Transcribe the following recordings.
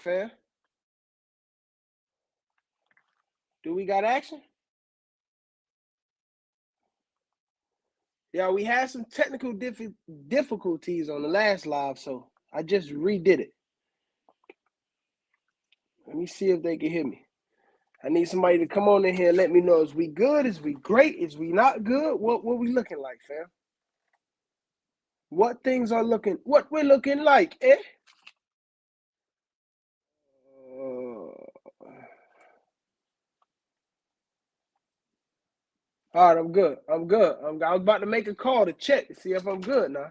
fam? Do we got action? Yeah, we had some technical difficulties on the last live, so I just redid it. Let me see if they can hear me. I need somebody to come on in here and let me know, is we good? Is we great? Is we not good? What we looking like, fam? What we're looking like, eh? All right, I'm good. I was about to make a call to check to see if I'm good now.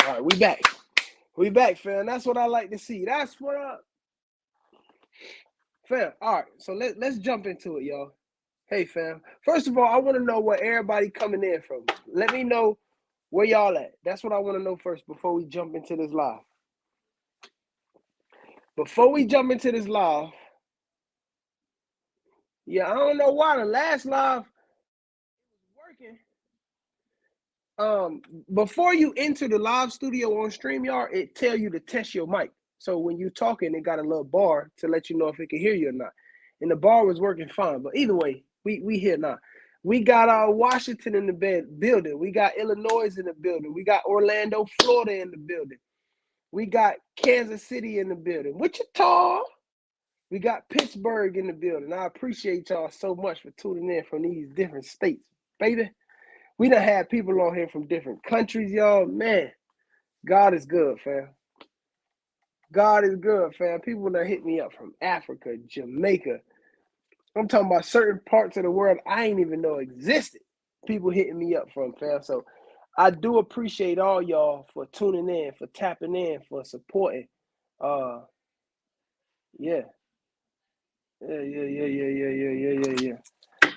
All right, we back. We back, fam. That's what I like to see. That's what fam. All right, so let's jump into it, y'all. Hey, fam. First of all, I want to know where everybody coming in from. Let me know where y'all at. That's what I want to know first before we jump into this live. Before we jump into this live, yeah, I don't know why the last live was working. Before you enter the live studio on StreamYard, it tell you to test your mic. So when you talking, it got a little bar to let you know if it can hear you or not. And the bar was working fine. But either way, we here now. We got Washington in the building. We got Illinois in the building. We got Orlando, Florida in the building. We got Kansas City in the building. Wichita. We got Pittsburgh in the building. I appreciate y'all so much for tuning in from these different states, baby. We done had people on here from different countries, y'all. Man, God is good, fam. God is good, fam. People done hit me up from Africa, Jamaica. I'm talking about certain parts of the world I ain't even know existed. People hitting me up from, fam. So I do appreciate all y'all for tuning in, for tapping in, for supporting. Yeah. Yeah.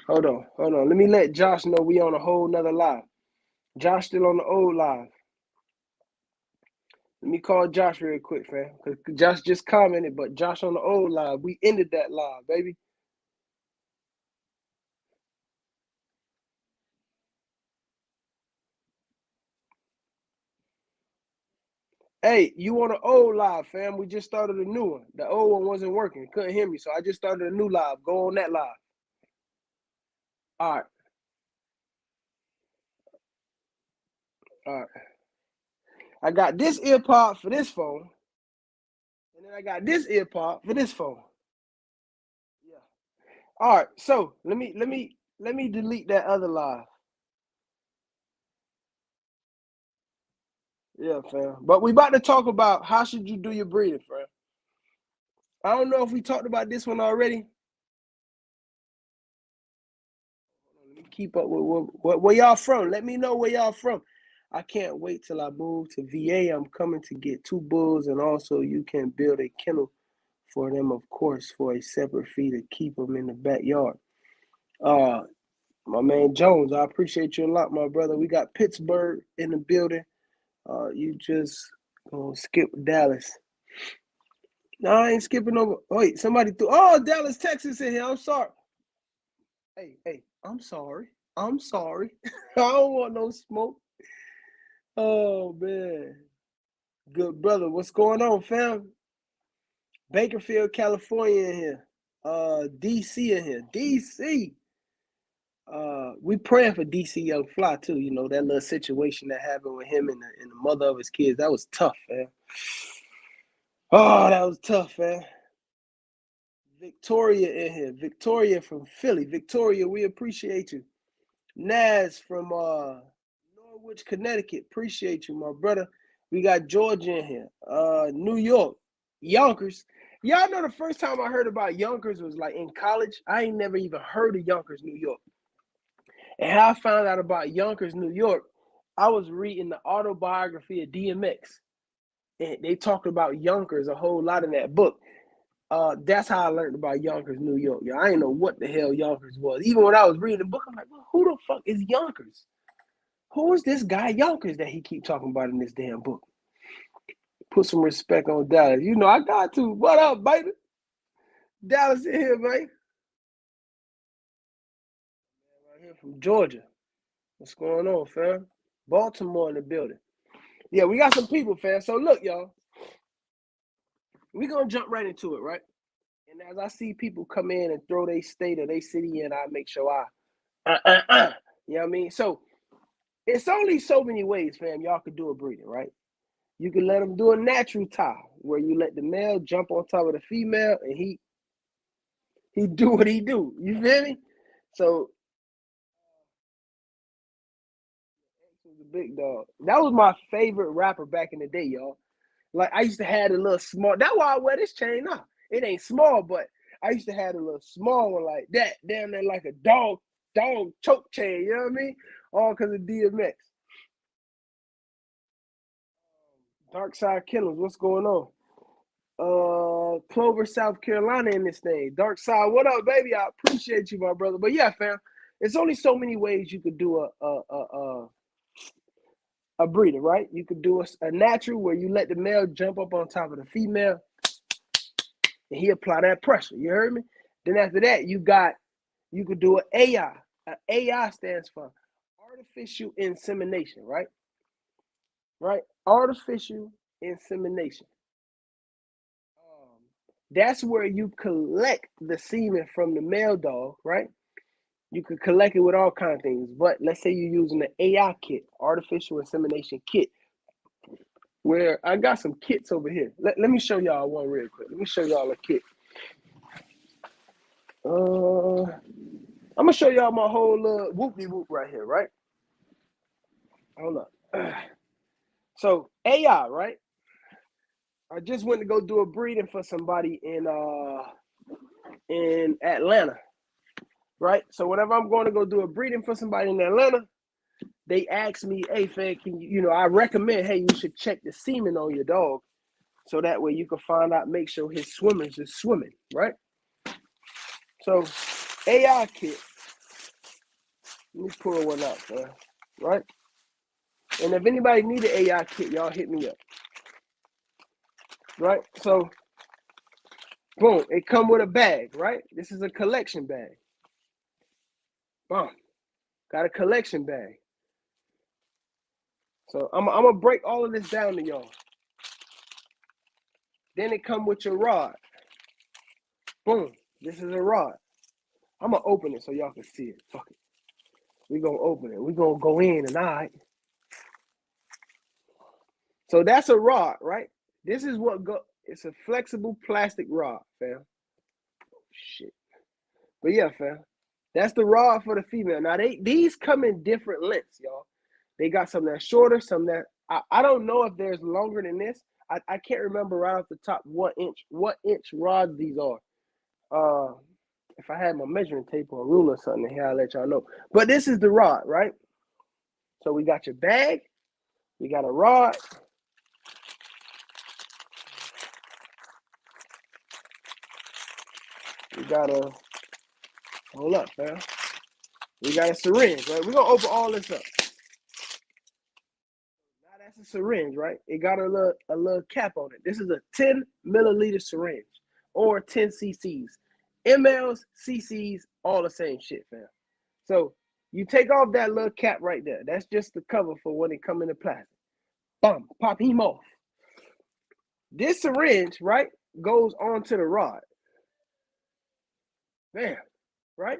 Hold on. Let me let Josh know we on a whole nother live. Josh still on the old live. Let me call Josh real quick, fam. Because Josh just commented, but Josh on the old live. We ended that live, baby. Hey, you on the old live, fam. We just started a new one. The old one wasn't working. Couldn't hear me. So I just started a new live. Go on that live. All right. All right. I got this ear pod for this phone. And then I got this ear pod for this phone. Yeah. All right. So let me delete that other live. Yeah, fam. But we about to talk about how should you do your breeding, fam. I don't know if we talked about this one already. Let me keep up with where y'all from. Let me know where y'all from. I can't wait till I move to VA. I'm coming to get 2 bulls, and also you can build a kennel for them, of course, for a separate fee to keep them in the backyard. My man Jones, I appreciate you a lot, my brother. We got Pittsburgh in the building. You just gonna skip Dallas. No, I ain't skipping over. Wait, somebody threw. Oh, Dallas, Texas in here. I'm sorry. Hey, I'm sorry. I don't want no smoke. Oh man, good brother. What's going on, fam? Bakerfield, California in here. DC in here. DC. We praying for DC Young Fly too. You know that little situation that happened with him and the mother of his kids. That was tough, man. Oh, that was tough, man. Victoria in here. Victoria from Philly. Victoria, we appreciate you. Naz from Norwich, Connecticut. Appreciate you, my brother. We got Georgia in here. New York. Yonkers. Y'all know the first time I heard about Yonkers was like in college. I ain't never even heard of Yonkers, New York. And how I found out about Yonkers, New York, I was reading the autobiography of DMX. And they talked about Yonkers a whole lot in that book. That's how I learned about Yonkers, New York. Yeah, I didn't know what the hell Yonkers was. Even when I was reading the book, I'm like, well, who the fuck is Yonkers? Who is this guy Yonkers that he keep talking about in this damn book? Put some respect on Dallas. You know I got to. What up, baby? Dallas in here, man. Right here from Georgia. What's going on, fam? Baltimore in the building. Yeah, we got some people, fam. So look, y'all. We're going to jump right into it, right? And as I see people come in and throw their state or their city in, I make sure you know what I mean? So it's only so many ways, fam, y'all could do a breeding, right? You can let them do a natural tie, where you let the male jump on top of the female and he do what he do. You feel me? So the big dog. That was my favorite rapper back in the day, y'all. Like I used to have a little small. That's why I wear this chain now. It ain't small, but I used to have a little small one like that, down there like a dog choke chain. You know what I mean? All because of DMX. Dark Side Kennels, what's going on? Clover, South Carolina in this thing. Dark Side, what up, baby? I appreciate you, my brother. But yeah, fam, it's only so many ways you could do a breeder, right? You could do a natural where you let the male jump up on top of the female and he apply that pressure. You heard me? Then after that, you could do an AI. An AI stands for artificial insemination, right? Right? Artificial insemination. That's where you collect the semen from the male dog, right? You could collect it with all kinds of things, but let's say you're using the AI kit, artificial insemination kit, where I got some kits over here. Let me show y'all one real quick. Let me show y'all a kit. I'm gonna show y'all my whole whoop-de-whoop right here, right? Hold up. So AI, right? I just went to go do a breeding for somebody in Atlanta, right? So whenever I'm going to go do a breeding for somebody in Atlanta, they ask me, hey, fam, can you, I recommend, hey, you should check the semen on your dog so that way you can find out, make sure his swimmers is swimming, right? So AI kit, let me pull one out, fam, right? And if anybody need an AI kit, y'all hit me up, right? So, boom, it come with a bag, right? This is a collection bag. Boom, got a collection bag. So I'm gonna break all of this down to y'all. Then it come with your rod. Boom, this is a rod. I'm gonna open it so y'all can see it. Fuck it. We gonna open it. We gonna go in and all right. So that's a rod, right? This is what it's a flexible plastic rod, fam. Shit. But yeah, fam. That's the rod for the female. Now these come in different lengths, y'all. They got some that's shorter, some that I don't know if there's longer than this. I can't remember right off the top what inch rods these are. If I had my measuring tape or a ruler or something here, I'll let y'all know. But this is the rod, right? So we got your bag, we got a rod. We got a, hold up, fam. We got a syringe, right? We're gonna open all this up. Now that's a syringe, right? It got a little cap on it. This is a 10 milliliter syringe or 10 cc's. MLs, cc's, all the same shit, fam. So you take off that little cap right there. That's just the cover for when it come into plastic. Bam, pop him off. This syringe, right, goes onto the rod. Bam, right?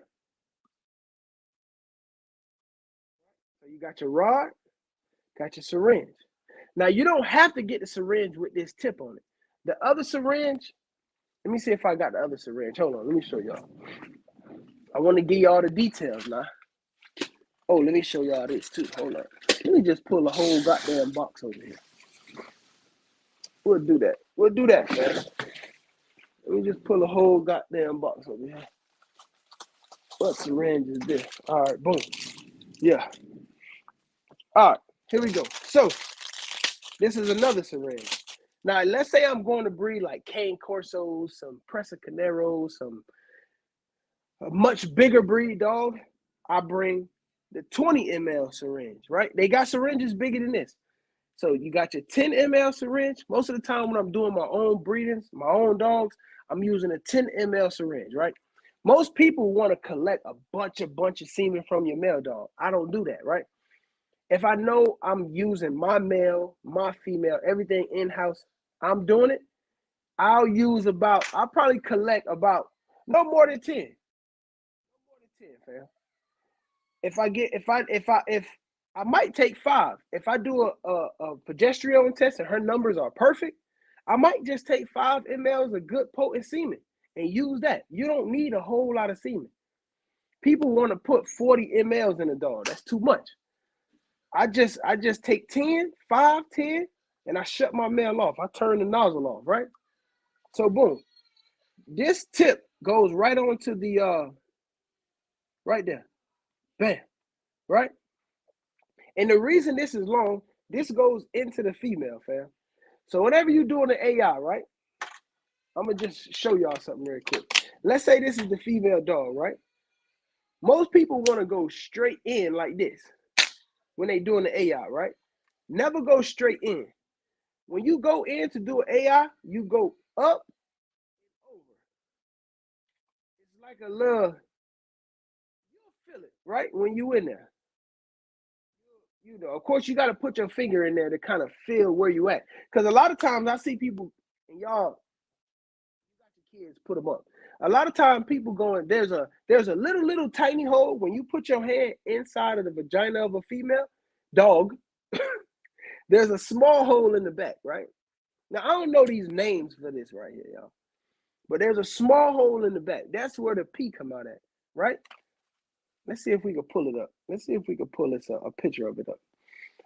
So you got your rod, got your syringe. Now you don't have to get the syringe with this tip on it. The other syringe, let me see if I got the other syringe. Hold on, let me show y'all. I want to give y'all the details now. Oh, let me show y'all this too. Hold on. Let me just pull a whole goddamn box over here. We'll do that. We'll do that, man. Let me just pull a whole goddamn box over here. What syringe is this? All right, boom. Yeah. All right, here we go. So this is another syringe. Now, let's say I'm going to breed like cane corsos, some Presa Caneros, a much bigger breed dog. I bring the 20 ml syringe, right? They got syringes bigger than this. So you got your 10 ml syringe. Most of the time when I'm doing my own breedings, my own dogs, I'm using a 10 ml syringe, right? Most people want to collect a bunch of semen from your male dog. I don't do that, right? If I know I'm using my male, my female, everything in-house, I'm doing it, I'll probably collect about no more than 10. No more than 10, fam. If I might take 5. If I do a progesterone test and her numbers are perfect, I might just take 5 mLs of good potent semen and use that. You don't need a whole lot of semen. People want to put 40 mLs in a dog. That's too much. I just take 10, 5, 10, and I shut my male off. I turn the nozzle off, right? So boom. This tip goes right onto the right there. Bam. Right? And the reason this is long, this goes into the female, fam. So whenever you're doing the AI, right? I'm going to just show y'all something very quick. Let's say this is the female dog, right? Most people want to go straight in like this when they doing the AI, right? Never go straight in. When you go in to do an AI, you go up and over. It's like a little, you'll feel it, right? When you in there. You know, of course, you got to put your finger in there to kind of feel where you at. Because a lot of times I see people, and y'all, you got your kids, put them up. A lot of times people going, there's a little tiny hole when you put your hand inside of the vagina of a female dog. There's a small hole in the back, right? Now, I don't know these names for this right here, y'all. But there's a small hole in the back. That's where the pee come out at, right? Let's see if we can pull it up. Let's see if we can pull this up, a picture of it up.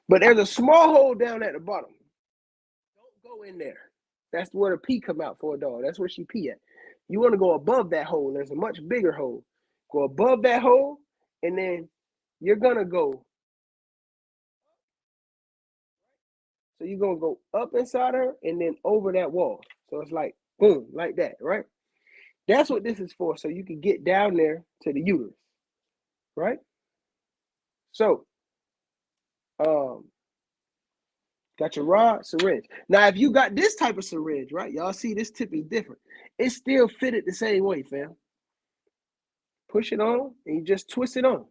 But there's a small hole down at the bottom. Don't go in there. That's where the pee come out for a dog. That's where she pee at. You want to go above that hole. There's a much bigger hole. Go above that hole, and then you're going to go. So you're going to go up inside her and then over that wall. So it's like, boom, like that, right? That's what this is for, so you can get down there to the uterus, right? So, got your rod, syringe. Now, if you got this type of syringe, right? Y'all see this tip is different. It's still fitted the same way, fam. Push it on, and you just twist it on.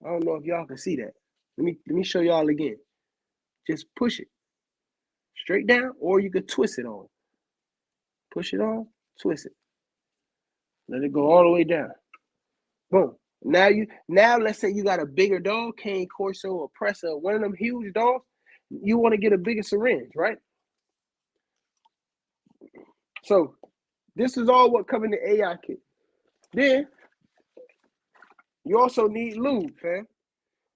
I don't know if y'all can see that. Let me show y'all again. Just push it straight down, or you could twist it on. Push it on, twist it. Let it go all the way down. Boom. Now let's say you got a bigger dog, cane corso, oppressor, one of them huge dogs. You want to get a bigger syringe, right? So this is all what comes in the AI kit. Then you also need lube, fam.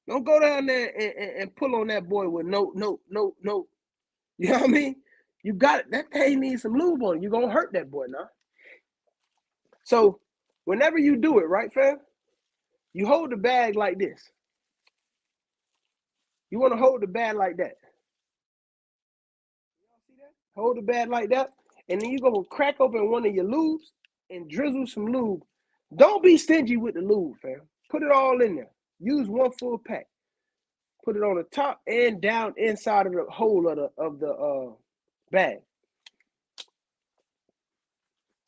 Don't go down there and pull on that boy with no. You know what I mean? You got it. That thing needs some lube on it. You're gonna hurt that boy now. So whenever you do it, right, fam? You hold the bag like this. You want to hold the bag like that. Y'all see that? Hold the bag like that. And then you're going to crack open one of your lubes and drizzle some lube. Don't be stingy with the lube, fam. Put it all in there. Use one full pack. Put it on the top and down inside of the hole of the bag.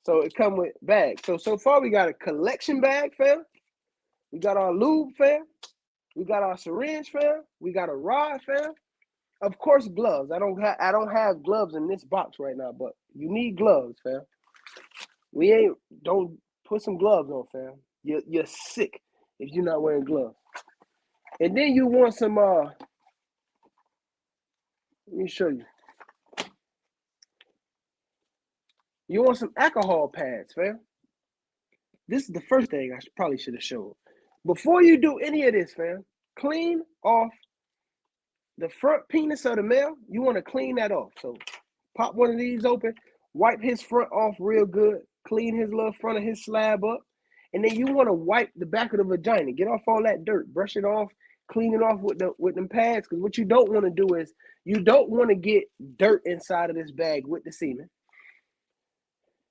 So it come with bags. So far we got a collection bag, fam. We got our lube, fam. We got our syringe, fam. We got a rod, fam. Of course, gloves. I don't have gloves in this box right now, but you need gloves, fam. Don't put some gloves on, fam. You're sick if you're not wearing gloves. And then you want some let me show you. You want some alcohol pads, fam. This is the first thing I probably should have showed. Before you do any of this, fam, clean off the front penis of the male. You want to clean that off. So pop one of these open, wipe his front off real good, clean his little front of his slab up, and then you want to wipe the back of the vagina. Get off all that dirt, brush it off, clean it off with them pads, because what you don't want to do is you don't want to get dirt inside of this bag with the semen.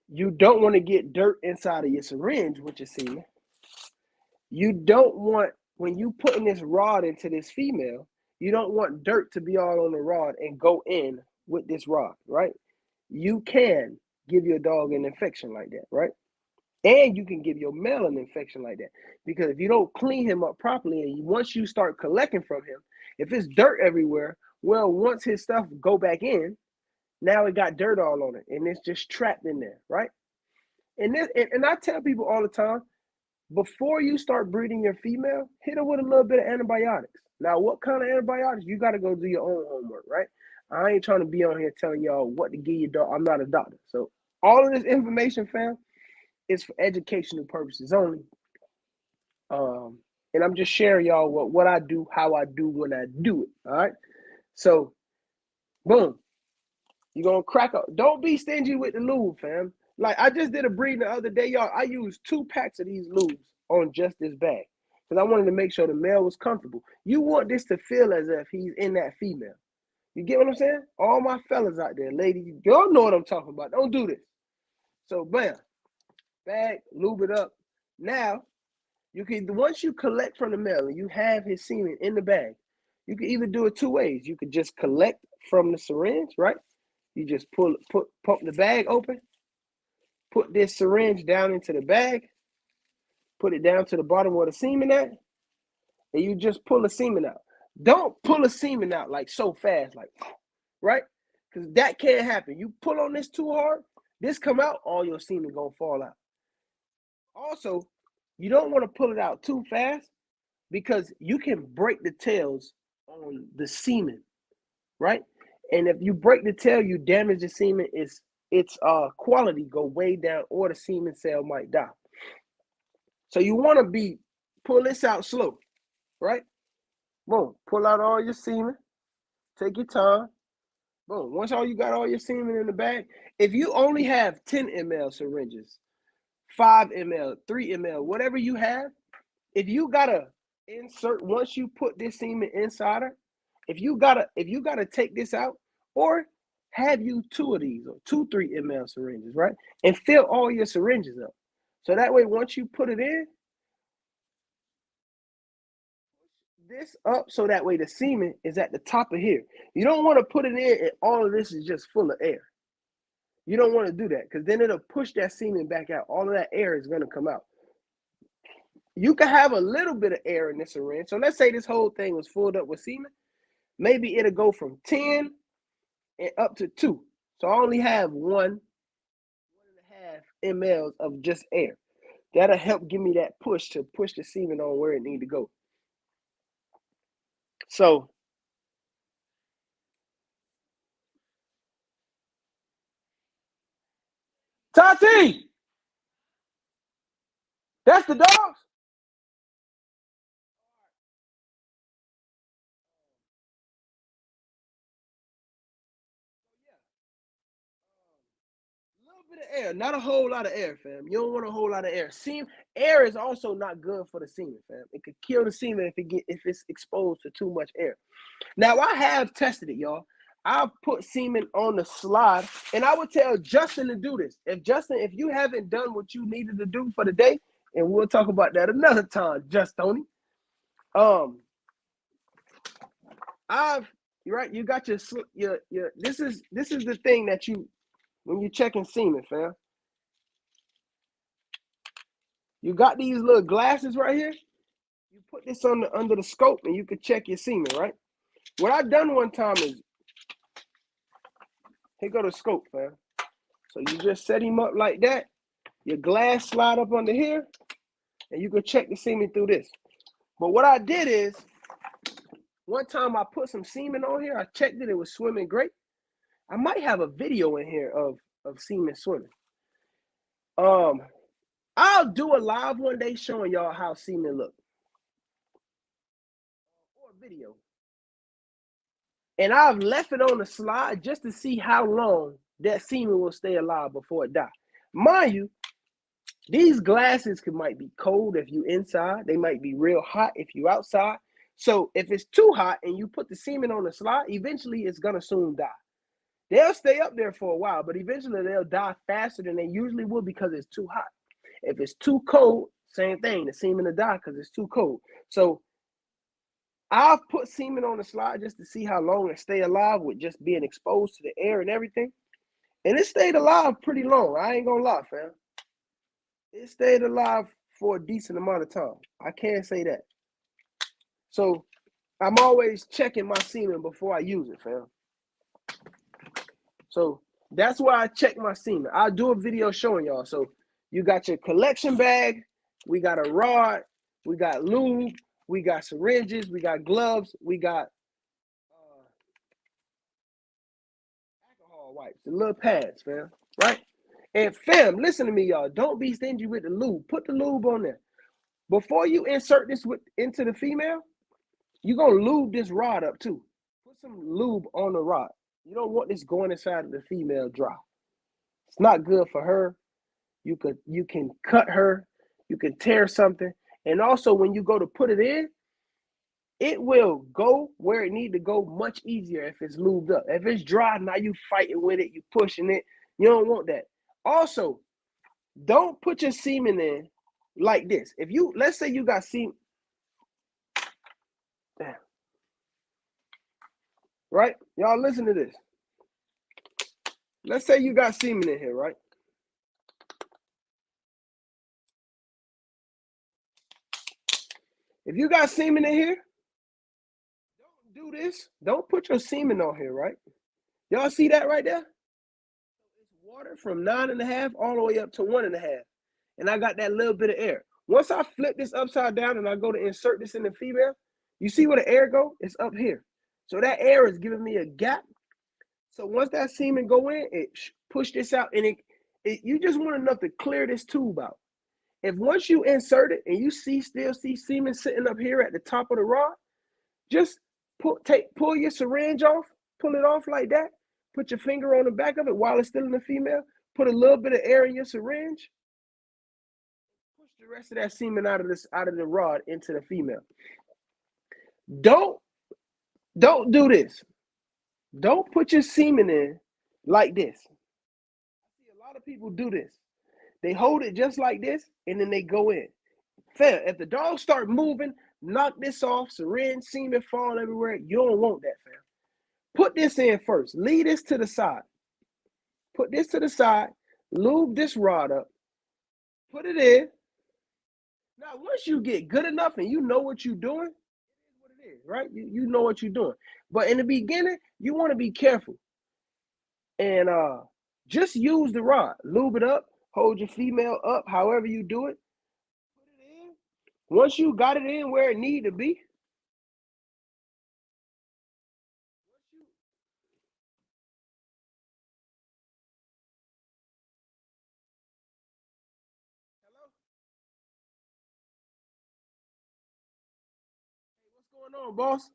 You don't want to get dirt inside of your syringe with your semen. You don't want, when you putting this rod into this female, you don't want dirt to be all on the rod and go in with this rod, right? You can give your dog an infection like that, right? And you can give your male an infection like that. Because if you don't clean him up properly, and once you start collecting from him, if it's dirt everywhere, well, once his stuff go back in, Now it got dirt all on it, and it's just trapped in there, right? And I tell people all the time, before you start breeding your female, hit her with a little bit of antibiotics. Now, what kind of antibiotics? You got to go do your own homework, right? I ain't trying to be on here telling y'all what to give your dog. I'm not a doctor. So all of this information, fam, is for educational purposes only. And I'm just sharing y'all what I do, how I do when I do it, all right? So, boom. You're going to crack up. Don't be stingy with the lube, fam. Like, I just did a breeding the other day, y'all. I used 2 packs of these lubes on just this bag because I wanted to make sure the male was comfortable. You want this to feel as if he's in that female. You get what I'm saying? All my fellas out there, ladies, y'all know what I'm talking about. Don't do this. So, bam, bag, lube it up. Now, you can, once you collect from the male and you have his semen in the bag, you can either do it 2 ways. You could just collect from the syringe, right? You just pump the bag open, put this syringe down into the bag, put it down to the bottom where the semen at, and you just pull the semen out. Don't pull the semen out like so fast, like, right? Because that can't happen. You pull on this too hard, this come out, all your semen gonna fall out. Also, you don't want to pull it out too fast because you can break the tails on the semen, right? And if you break the tail, you damage the semen, its quality go way down, or the semen cell might die. So you want to pull this out slow, right? Boom, pull out all your semen, take your time. Boom, once you got all your semen in the bag, if you only have 10 ml syringes, 5 ml, 3 ml, whatever you have, if you gotta insert, once you put this semen inside her, if you gotta take this out, or have you 2 of these, or 2 3 ml syringes, right? And fill all your syringes up. So that way, once you put it in, this up so that way the semen is at the top of here. You don't want to put it in and all of this is just full of air. You don't want to do that because then it'll push that semen back out. All of that air is going to come out. You can have a little bit of air in this syringe. So let's say this whole thing was filled up with semen. Maybe it'll go from 10 and up to 2. So I only have 1.5 ml of just air. That'll help give me that push to push the semen on where it needs to go. So Tati, that's the dogs. A little bit of air, not a whole lot of air, fam. You don't want a whole lot of air. Air is also not good for the semen, fam. It could kill the semen if it's exposed to too much air. Now I have tested it, y'all. I've put semen on the slide, and I would tell Justin to do this. If you haven't done what you needed to do for the day, and we'll talk about that another time, Tony. You got your this is the thing that you, when you're checking semen, fam. You got these little glasses right here. You put this under the scope, and you could check your semen, right? What I done one time is, here go the scope, fam. So you just set him up like that. Your glass slide up under here, and you can check the semen through this. But what I did is, one time I put some semen on here. I checked it. It was swimming great. I might have a video in here of semen swimming. I'll do a live one day showing y'all how semen look, or a video. And I've left it on the slide just to see how long that semen will stay alive before it dies. Mind you, these glasses might be cold if you inside. They might be real hot if you outside. So if it's too hot and you put the semen on the slide, eventually it's going to soon die. They'll stay up there for a while, but eventually they'll die faster than they usually will because it's too hot. If it's too cold, same thing. The semen will die because it's too cold. So I've put semen on the slide just to see how long it stay alive with just being exposed to the air and everything. And it stayed alive pretty long. I ain't going to lie, fam. It stayed alive for a decent amount of time. I can't say that. So I'm always checking my semen before I use it, fam. So that's why I check my semen. I'll do a video showing y'all. So you got your collection bag, we got a rod, we got lube, we got syringes, we got gloves, we got alcohol wipes, the little pads, fam, right? And fam, listen to me, y'all. Don't be stingy with the lube. Put the lube on there. Before you insert this into the female, you're going to lube this rod up too. Put some lube on the rod. You don't want this going inside of the female dry. It's not good for her. You can cut her. You can tear something. And also when you go to put it in, it will go where it need to go much easier if it's lubed up. If it's dry, now you fighting with it, you pushing it. You don't want that. Also, don't put your semen in like this. If you, let's say you got semen, right? Y'all listen to this. Let's say you got semen in here, right? If you got semen in here, don't do this. Don't put your semen on here, right? Y'all see that right there? It's water from 9.5 all the way up to 1.5. And I got that little bit of air. Once I flip this upside down and I go to insert this in the female, you see where the air go? It's up here. So that air is giving me a gap. So once that semen go in, it push this out, and you just want enough to clear this tube out. If once you insert it and you still see semen sitting up here at the top of the rod, just pull your syringe off, pull it off like that, put your finger on the back of it while it's still in the female, put a little bit of air in your syringe, push the rest of that semen out of the rod into the female. Don't do this. Don't put your semen in like this. I see a lot of people do this. They hold it just like this, and then they go in. Fam, if the dog start moving, knock this off, syringe, semen fall everywhere. You don't want that, fam. Put this in first. Leave this to the side. Put this to the side. Lube this rod up. Put it in. Now, once you get good enough and you know what you're doing, it is what it is, right? You know what you're doing. But in the beginning, you want to be careful. And just use the rod. Lube it up. Hold your female up, however you do it. Put it in. Once you got it in where it need to be, hello? Hey, what's going on, boss?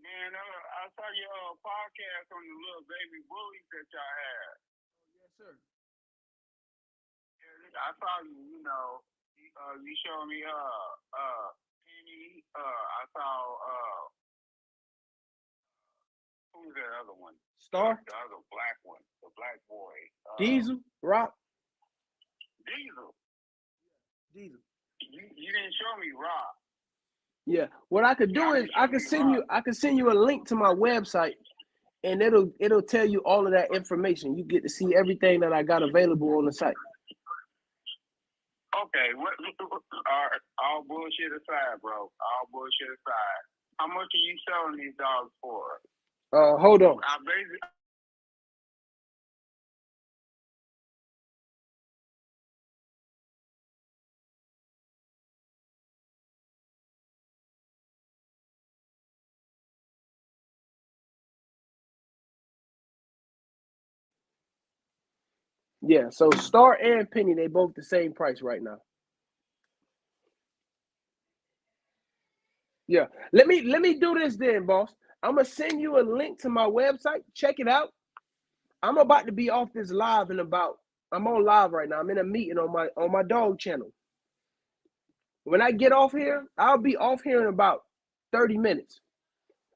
Man, I saw your podcast on the little baby bullies that y'all had. Yes, sir. I saw you showed me Penny. I saw who's that other one? Star? The other black one, the black boy. Diesel? Rock? Diesel. Diesel. You didn't show me Rock. Yeah. What I could do is I could send you a link to my website, and it'll tell you all of that information. You get to see everything that I got available on the site. Okay, all bullshit aside, bro. All bullshit aside. How much are you selling these dogs for? Hold on. I basically. Yeah, so Star and Penny, they both the same price right now. Yeah. Let me do this then, boss. I'm gonna send you a link to my website. Check it out. I'm about to be off this live in about. I'm on live right now. I'm in a meeting on my dog channel. When I get off here, I'll be off here in about 30 minutes.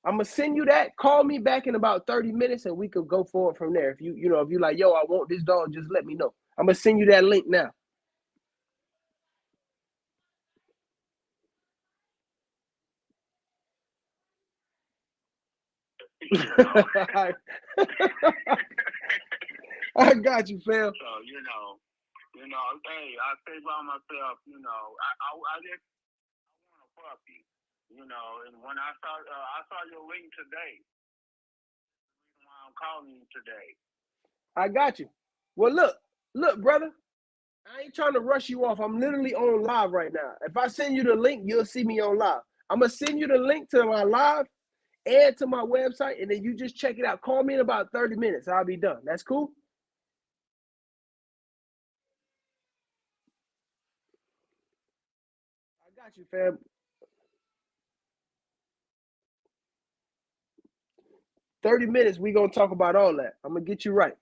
I'm gonna send you that. Call me back in about 30 minutes, and we could go forward from there. If if you like, yo, I want this dog, just let me know. I'm gonna send you that link now. I got you, fam. So hey, I say by myself, I just want a puppy, and when I saw your link today, the reason why I I'm calling you today. I got you. Well, look, brother. I ain't trying to rush you off. I'm literally on live right now. If I send you the link, you'll see me on live. I'm going to send you the link to my live and to my website, and then you just check it out. Call me in about 30 minutes. I'll be done. That's cool? I got you, fam. 30 minutes, we going to talk about all that. I'm going to get you right.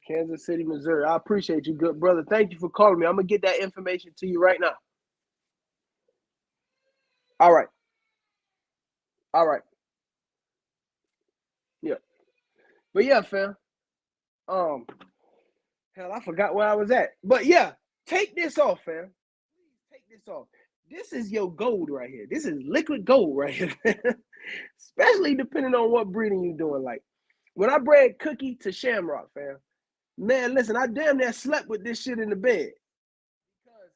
Kansas City, Missouri. I appreciate you, good brother. Thank you for calling me. I'm going to get that information to you right now. All right. All right. Yeah. But yeah, fam. Hell, I forgot where I was at. But yeah, take this off, fam. Take this off. This is your gold right here. This is liquid gold right here. Especially depending on what breeding you're doing. Like, when I bred Cookie to Shamrock, fam, man, listen, I damn near slept with this shit in the bed. Because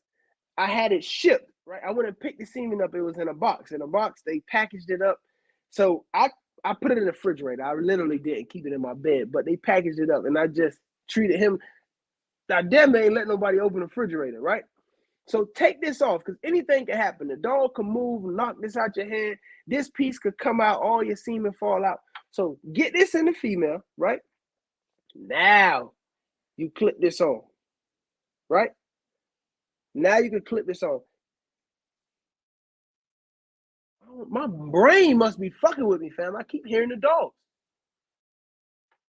I had it shipped, right? I went and picked the semen up. It was in a box. In a box, they packaged it up. So I put it in the refrigerator. I literally didn't keep it in my bed, but they packaged it up, and I just treated him. I damn near ain't let nobody open the refrigerator, right? So take this off, because anything can happen. The dog can move, knock this out your hand. This piece could come out, all your semen fall out. So get this in the female, right? Now you clip this on, right? Now you can clip this on. Oh, my brain must be fucking with me, fam. I keep hearing the dogs.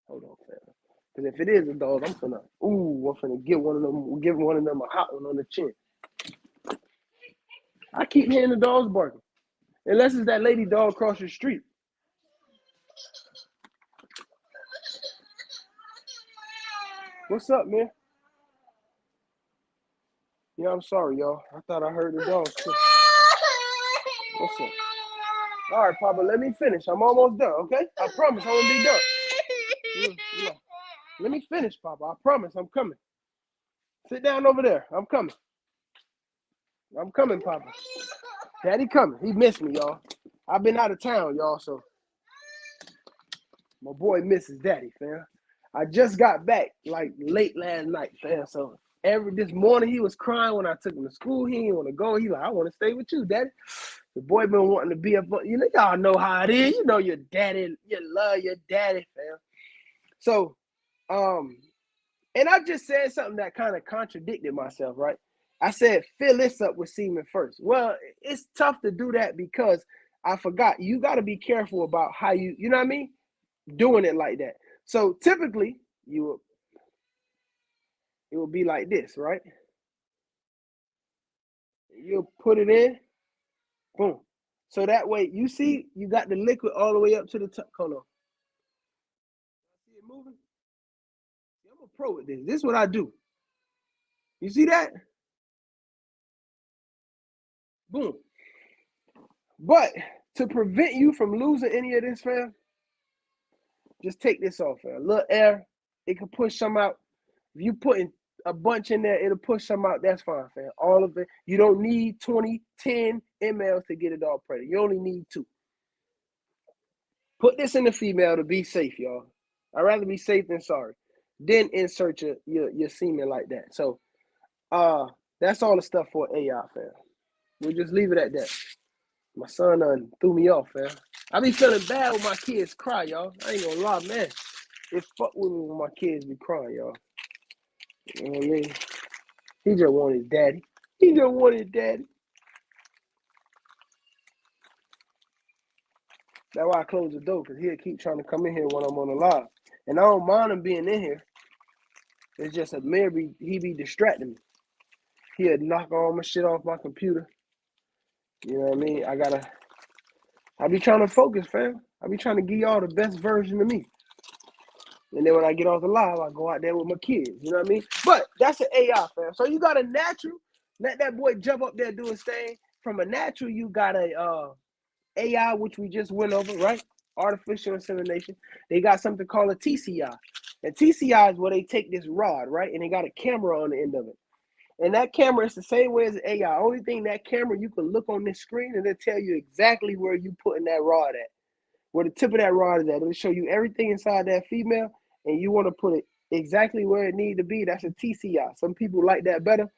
Hold on, fam. Because if it is a dog, I'm finna give one of them a hot one on the chin. I keep hearing the dogs barking. Unless it's that lady dog across the street. What's up, man? Yeah, I'm sorry, y'all. I thought I heard the dogs too. What's up? All right, Papa, let me finish. I'm almost done, okay? I promise I won't be done. Yeah. Let me finish, Papa. I promise I'm coming. Sit down over there. I'm coming. I'm coming, Papa. Daddy coming. He missed me, y'all. I've been out of town, y'all, so my boy misses Daddy, fam. I just got back like late last night, fam. So this morning he was crying when I took him to school. He didn't want to go. He like, I want to stay with you, Daddy. The boy been wanting to be up. You know, y'all know how it is. You know your daddy. You love your daddy, fam. So, and I just said something that kind of contradicted myself, right? I said, fill this up with semen first. Well, it's tough to do that because I forgot. You got to be careful about how you know what I mean? Doing it like that. So typically, it will be like this, right? You'll put it in, boom. So that way, you see, you got the liquid all the way up to the top. Hold on. See it moving? I'm a pro with this. This is what I do. You see that? Boom. But to prevent you from losing any of this, fam, just take this off, fam. A little air, it can push some out. If you putting a bunch in there, it'll push some out. That's fine, fam. All of it. You don't need 10 mLs to get it all pregnant. You only need 2. Put this in the female to be safe, y'all. I'd rather be safe than sorry. Then insert your semen like that. So that's all the stuff for AI, fam. We'll just leave it at that. My son threw me off, fam. I be feeling bad when my kids cry, y'all. I ain't gonna lie, man. It fuck with me when my kids be crying, y'all. You know what I mean? He just wanted daddy. He just wanted daddy. That's why I close the door, because he'll keep trying to come in here when I'm on the live. And I don't mind him being in here. It's just a he be distracting me. He'll knock all my shit off my computer. You know what I mean? I be trying to focus, fam. I be trying to give y'all the best version of me. And then when I get off the live, I go out there with my kids. You know what I mean? But that's an AI, fam. So you got a natural. Let that boy jump up there, do his thing. From a natural, you got a AI, which we just went over, right? Artificial insemination. They got something called a TCI. And TCI is where they take this rod, right? And they got a camera on the end of it. And that camera is the same way as the AI. Only thing, that camera, you can look on this screen and it'll tell you exactly where you putting that rod at, where the tip of that rod is at. It'll show you everything inside that female, and you want to put it exactly where it need to be. That's a TCI. Some people like that better.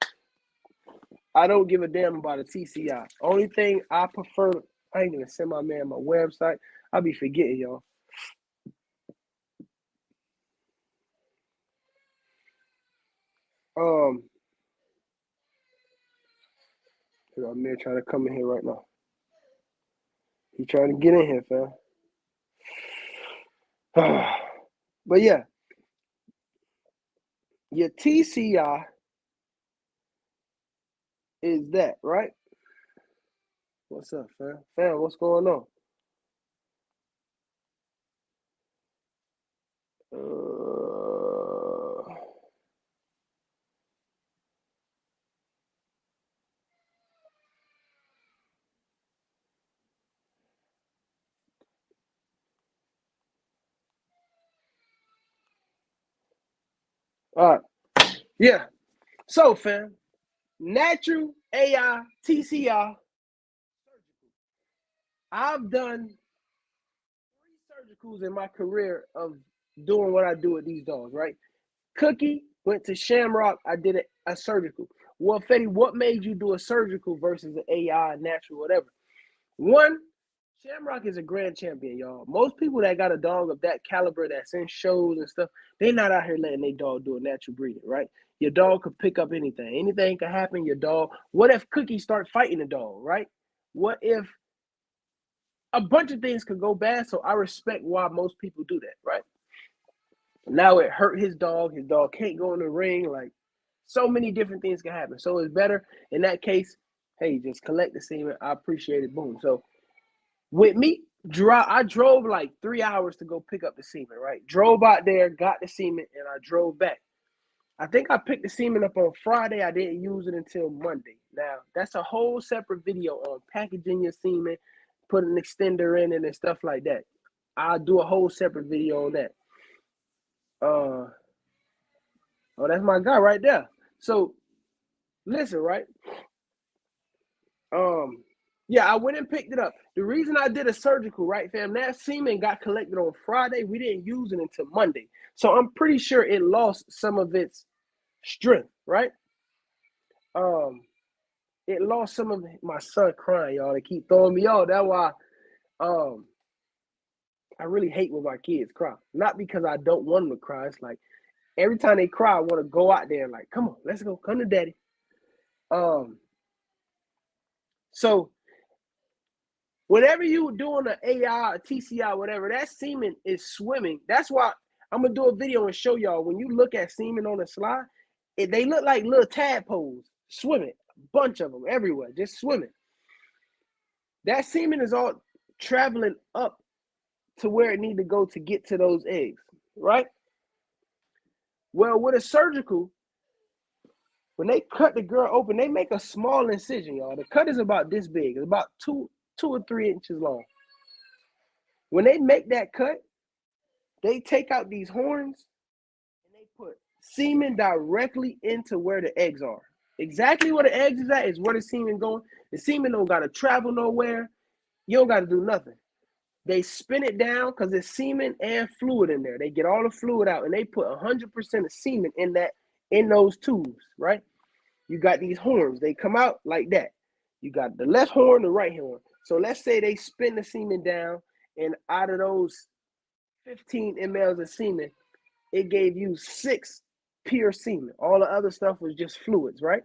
I don't give a damn about a TCI. Only thing I prefer, I ain't gonna send my man my website. I'll be forgetting, y'all. My man trying to come in here right now. He trying to get in here, fam. But yeah, your TCI is that, right? What's up, fam? Fam, what's going on? All right. Yeah. So, fam, natural AI TCI. I've done 3 surgicals in my career of doing what I do with these dogs, right? Cookie went to Shamrock. I did a surgical. Well, Fetty, what made you do a surgical versus an AI, natural, whatever? One, Shamrock is a grand champion, y'all. Most people that got a dog of that caliber that's in shows and stuff, they not out here letting their dog do a natural breeding, right? Your dog could pick up anything. Anything could happen. Your dog. What if Cookie start fighting the dog, right? What if a bunch of things could go bad? So I respect why most people do that, right? Now it hurt his dog. His dog can't go in the ring. Like, so many different things can happen. So it's better in that case, hey, just collect the semen. I appreciate it. Boom. So with me, I drove like 3 hours to go pick up the semen, right? Drove out there, got the semen, and I drove back. I think I picked the semen up on Friday. I didn't use it until Monday. Now, that's a whole separate video on packaging your semen, putting an extender in it and stuff like that. I'll do a whole separate video on that. Oh, that's my guy right there. So, listen, right? Yeah, I went and picked it up. The reason I did a surgical, right, fam, that semen got collected on Friday. We didn't use it until Monday. So I'm pretty sure it lost some of its strength, right? It lost some of my son crying, y'all. They keep throwing me off. That's why I really hate when my kids cry. Not because I don't want them to cry. It's like every time they cry, I want to go out there and like, come on, let's go, come to daddy. So whatever you doing an AI, a TCI, whatever, that semen is swimming. That's why I'm gonna do a video and show y'all when you look at semen on the slide, they look like little tadpoles swimming, a bunch of them everywhere, just swimming. That semen is all traveling up to where it need to go to get to those eggs, right? Well, with a surgical, when they cut the girl open, they make a small incision, y'all. The cut is about this big. It's about 2 or 3 inches long. When they make that cut, they take out these horns and they put semen directly into where the eggs are. Exactly where the eggs is at is where the semen going. The semen don't gotta travel nowhere. You don't gotta do nothing. They spin it down because there's semen and fluid in there. They get all the fluid out and they put 100% of semen in those tubes, right? You got these horns. They come out like that. You got the left horn, the right horn. So let's say they spin the semen down, and out of those 15 mLs of semen, it gave you 6 pure semen. All the other stuff was just fluids, right?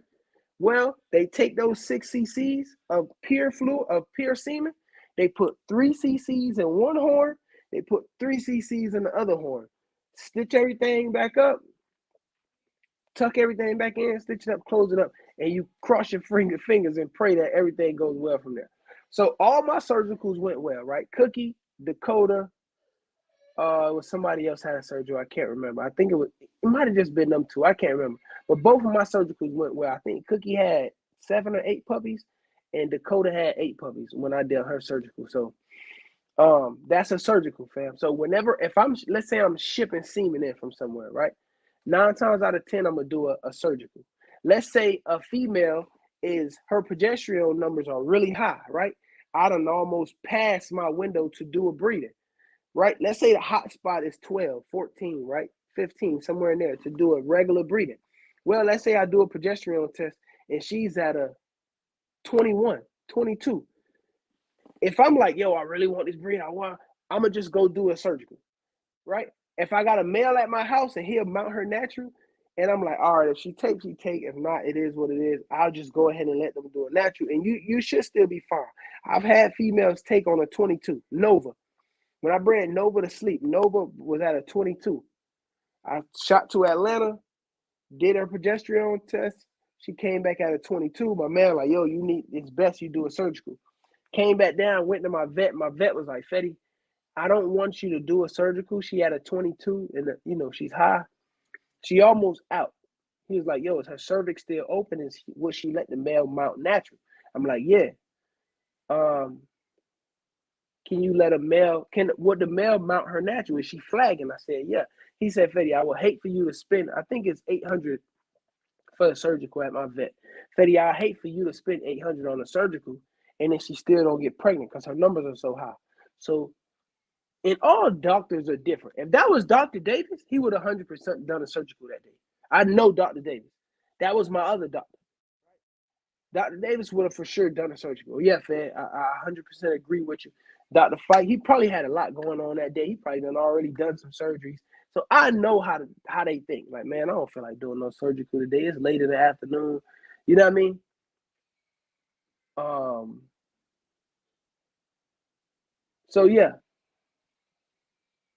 Well, they take those 6 cc's of pure fluid, of pure semen. They put 3 cc's in one horn. They put 3 cc's in the other horn. Stitch everything back up. Tuck everything back in, stitch it up, close it up, and you cross your fingers and pray that everything goes well from there. So all my surgicals went well, right? Cookie, Dakota, it was somebody else had a surgery. I can't remember. I think it might have just been them 2. I can't remember. But both of my surgicals went well. I think Cookie had 7 or 8 puppies, and Dakota had 8 puppies when I did her surgical. So that's a surgical, fam. So let's say I'm shipping semen in from somewhere, right? 9 times out of 10, I'm gonna do a surgical. Let's say a female is her progesterone numbers are really high, right? I done almost passed my window to do a breeding, right? Let's say the hot spot is 12, 14, right? 15, somewhere in there to do a regular breeding. Well, let's say I do a progesterone test and she's at a 21, 22. If I'm like, yo, I really want this breed, I'm gonna just go do a surgical, right? If I got a male at my house and he'll mount her natural, and I'm like, all right, if she takes, she take. If not, it is what it is. I'll just go ahead and let them do a natural, and you should still be fine. I've had females take on a 22 Nova. When I bred Nova to sleep, Nova was at a 22. I shot to Atlanta, did her progesterone test. She came back at a 22. My man like, yo, it's best you do a surgical. Came back down, went to my vet. My vet was like, Fetty, I don't want you to do a surgical. She had a 22 and she's high. She almost out. He was like, yo, is her cervix still open? And would she let the male mount natural? I'm like, yeah. Can you let would the male mount her natural? Is she flagging? I said, yeah. He said, Fetty, I would hate for you to spend, I think it's $800 for a surgical at my vet. Fetty, I hate for you to spend $800 on a surgical and then she still don't get pregnant because her numbers are so high. So, and all doctors are different. If that was Dr. Davis, he would have 100% done a surgical that day. I know Dr. Davis. That was my other doctor. Dr. Davis would have for sure done a surgical. Yeah, Fed, I 100% agree with you. Dr. Fight, he probably had a lot going on that day. He probably already done some surgeries. So I know how they think. Like, man, I don't feel like doing no surgical today. It's late in the afternoon. You know what I mean? So yeah.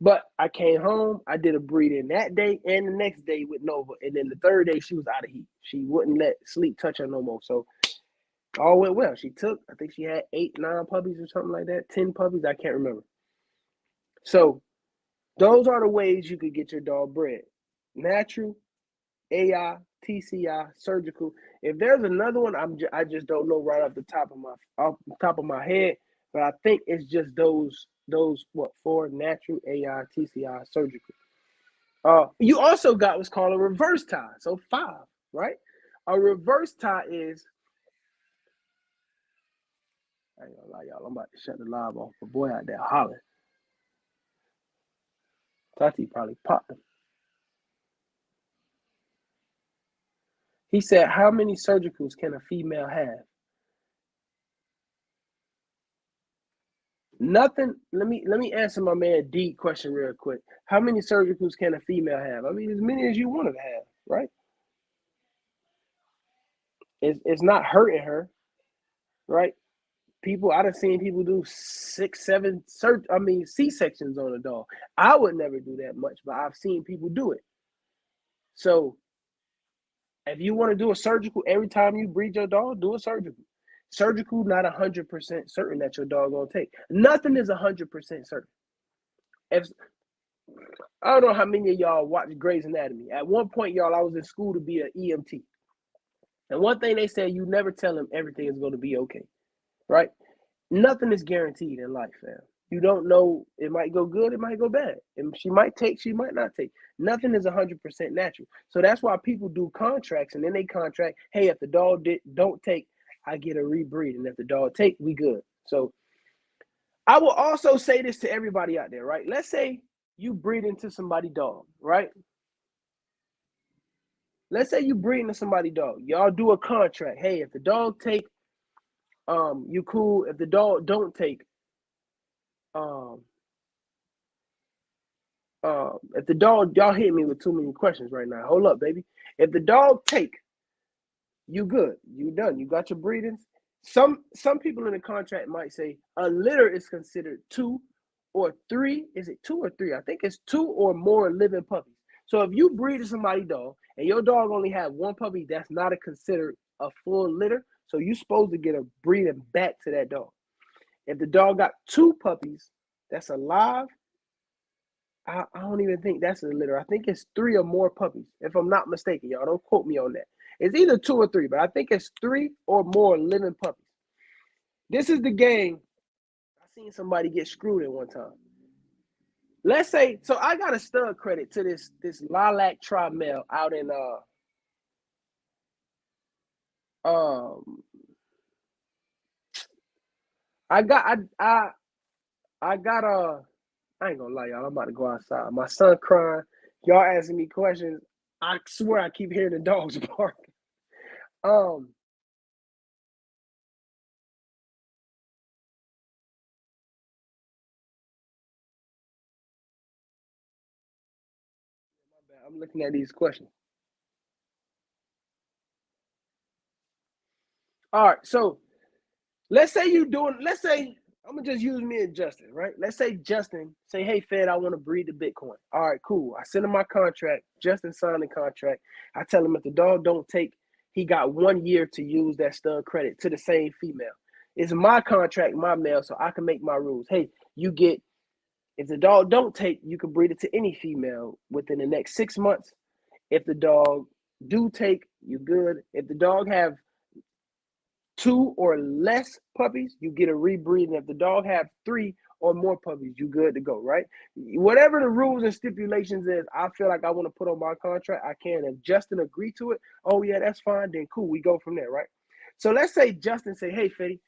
But I came home, I did a breeding that day and the next day with Nova. And then the third day, she was out of heat. She wouldn't let sleep touch her no more. So all went well. She took, I think she had 8, 9 puppies or something like that. 10 puppies, I can't remember. So those are the ways you could get your dog bred. Natural, AI, TCI, surgical. If there's another one, I just don't know right off the top of my head. But I think it's just those 4: natural, AI, TCI, surgical. You also got what's called a reverse tie. So 5, right? A reverse tie is, I ain't gonna lie, y'all. I'm about to shut the live off. The boy out there hollering. Tati probably popped him. He said, how many surgicals can a female have? Nothing. Let me answer my man D question real quick. How many surgicals can a female have? I mean, as many as you want to have, right? It's not hurting her, right? I done seen people do 6, 7 C-sections on a dog. I would never do that much, but I've seen people do it. So if you want to do a surgical every time you breed your dog, do a surgical. Surgical, not 100% certain that your dog gonna take. Nothing is 100% certain. If I don't know how many of y'all watch Grey's Anatomy. At one point, y'all, I was in school to be an EMT. And one thing they said, you never tell them everything is going to be okay, right? Nothing is guaranteed in life, fam. You don't know. It might go good. It might go bad. And she might take. She might not take. Nothing is 100% natural. So that's why people do contracts, and then they contract, hey, if the dog don't take, I get a rebreed. And if the dog take, we good. So I will also say this to everybody out there, right? Let's say you breed into somebody's dog, right? Let's say you breed into somebody's dog. Y'all do a contract. Hey, if the dog take, you cool. If the dog don't take, if the dog, y'all hit me with too many questions right now. Hold up, baby. If the dog take, you good. You done. You got your breedings. Some people in the contract might say a litter is considered 2 or 3. Is it 2 or 3? I think it's 2 or more living puppies. So if you breed somebody's dog and your dog only have 1 puppy, that's not considered a full litter. So you're supposed to get a breeding back to that dog. If the dog got 2 puppies that's alive, I don't even think that's a litter. I think it's 3 or more puppies, if I'm not mistaken. Y'all don't quote me on that. It's either 2 or 3, but I think it's 3 or more living puppies. This is the game. I seen somebody get screwed at one time. Let's say, so I got a stud credit to this Lilac Tri-Male out in Um, I got I got I ain't gonna lie, y'all. I'm about to go outside. My son crying. Y'all asking me questions. I swear I keep hearing the dogs bark. Um, I'm looking at these questions. All right, so let's say you doing. Let's say I'm gonna just use me and Justin, right? Let's say Justin say, "Hey, Fed, I want to breed the Bitcoin." All right, cool. I send him my contract. Justin signed the contract. I tell him if the dog don't take, he got 1 year to use that stud credit to the same female. It's my contract, my mail, so I can make my rules. Hey, you get if the dog don't take, you can breed it to any female within the next 6 months. If the dog do take, you good. If the dog have 2 or less puppies, you get a rebreed. And if the dog have 3 or more puppies, you good to go, right? Whatever the rules and stipulations is, I feel like I want to put on my contract, I can. If Justin agree to it, oh yeah, that's fine, then cool, we go from there, right? So let's say Justin say, hey, Fetty,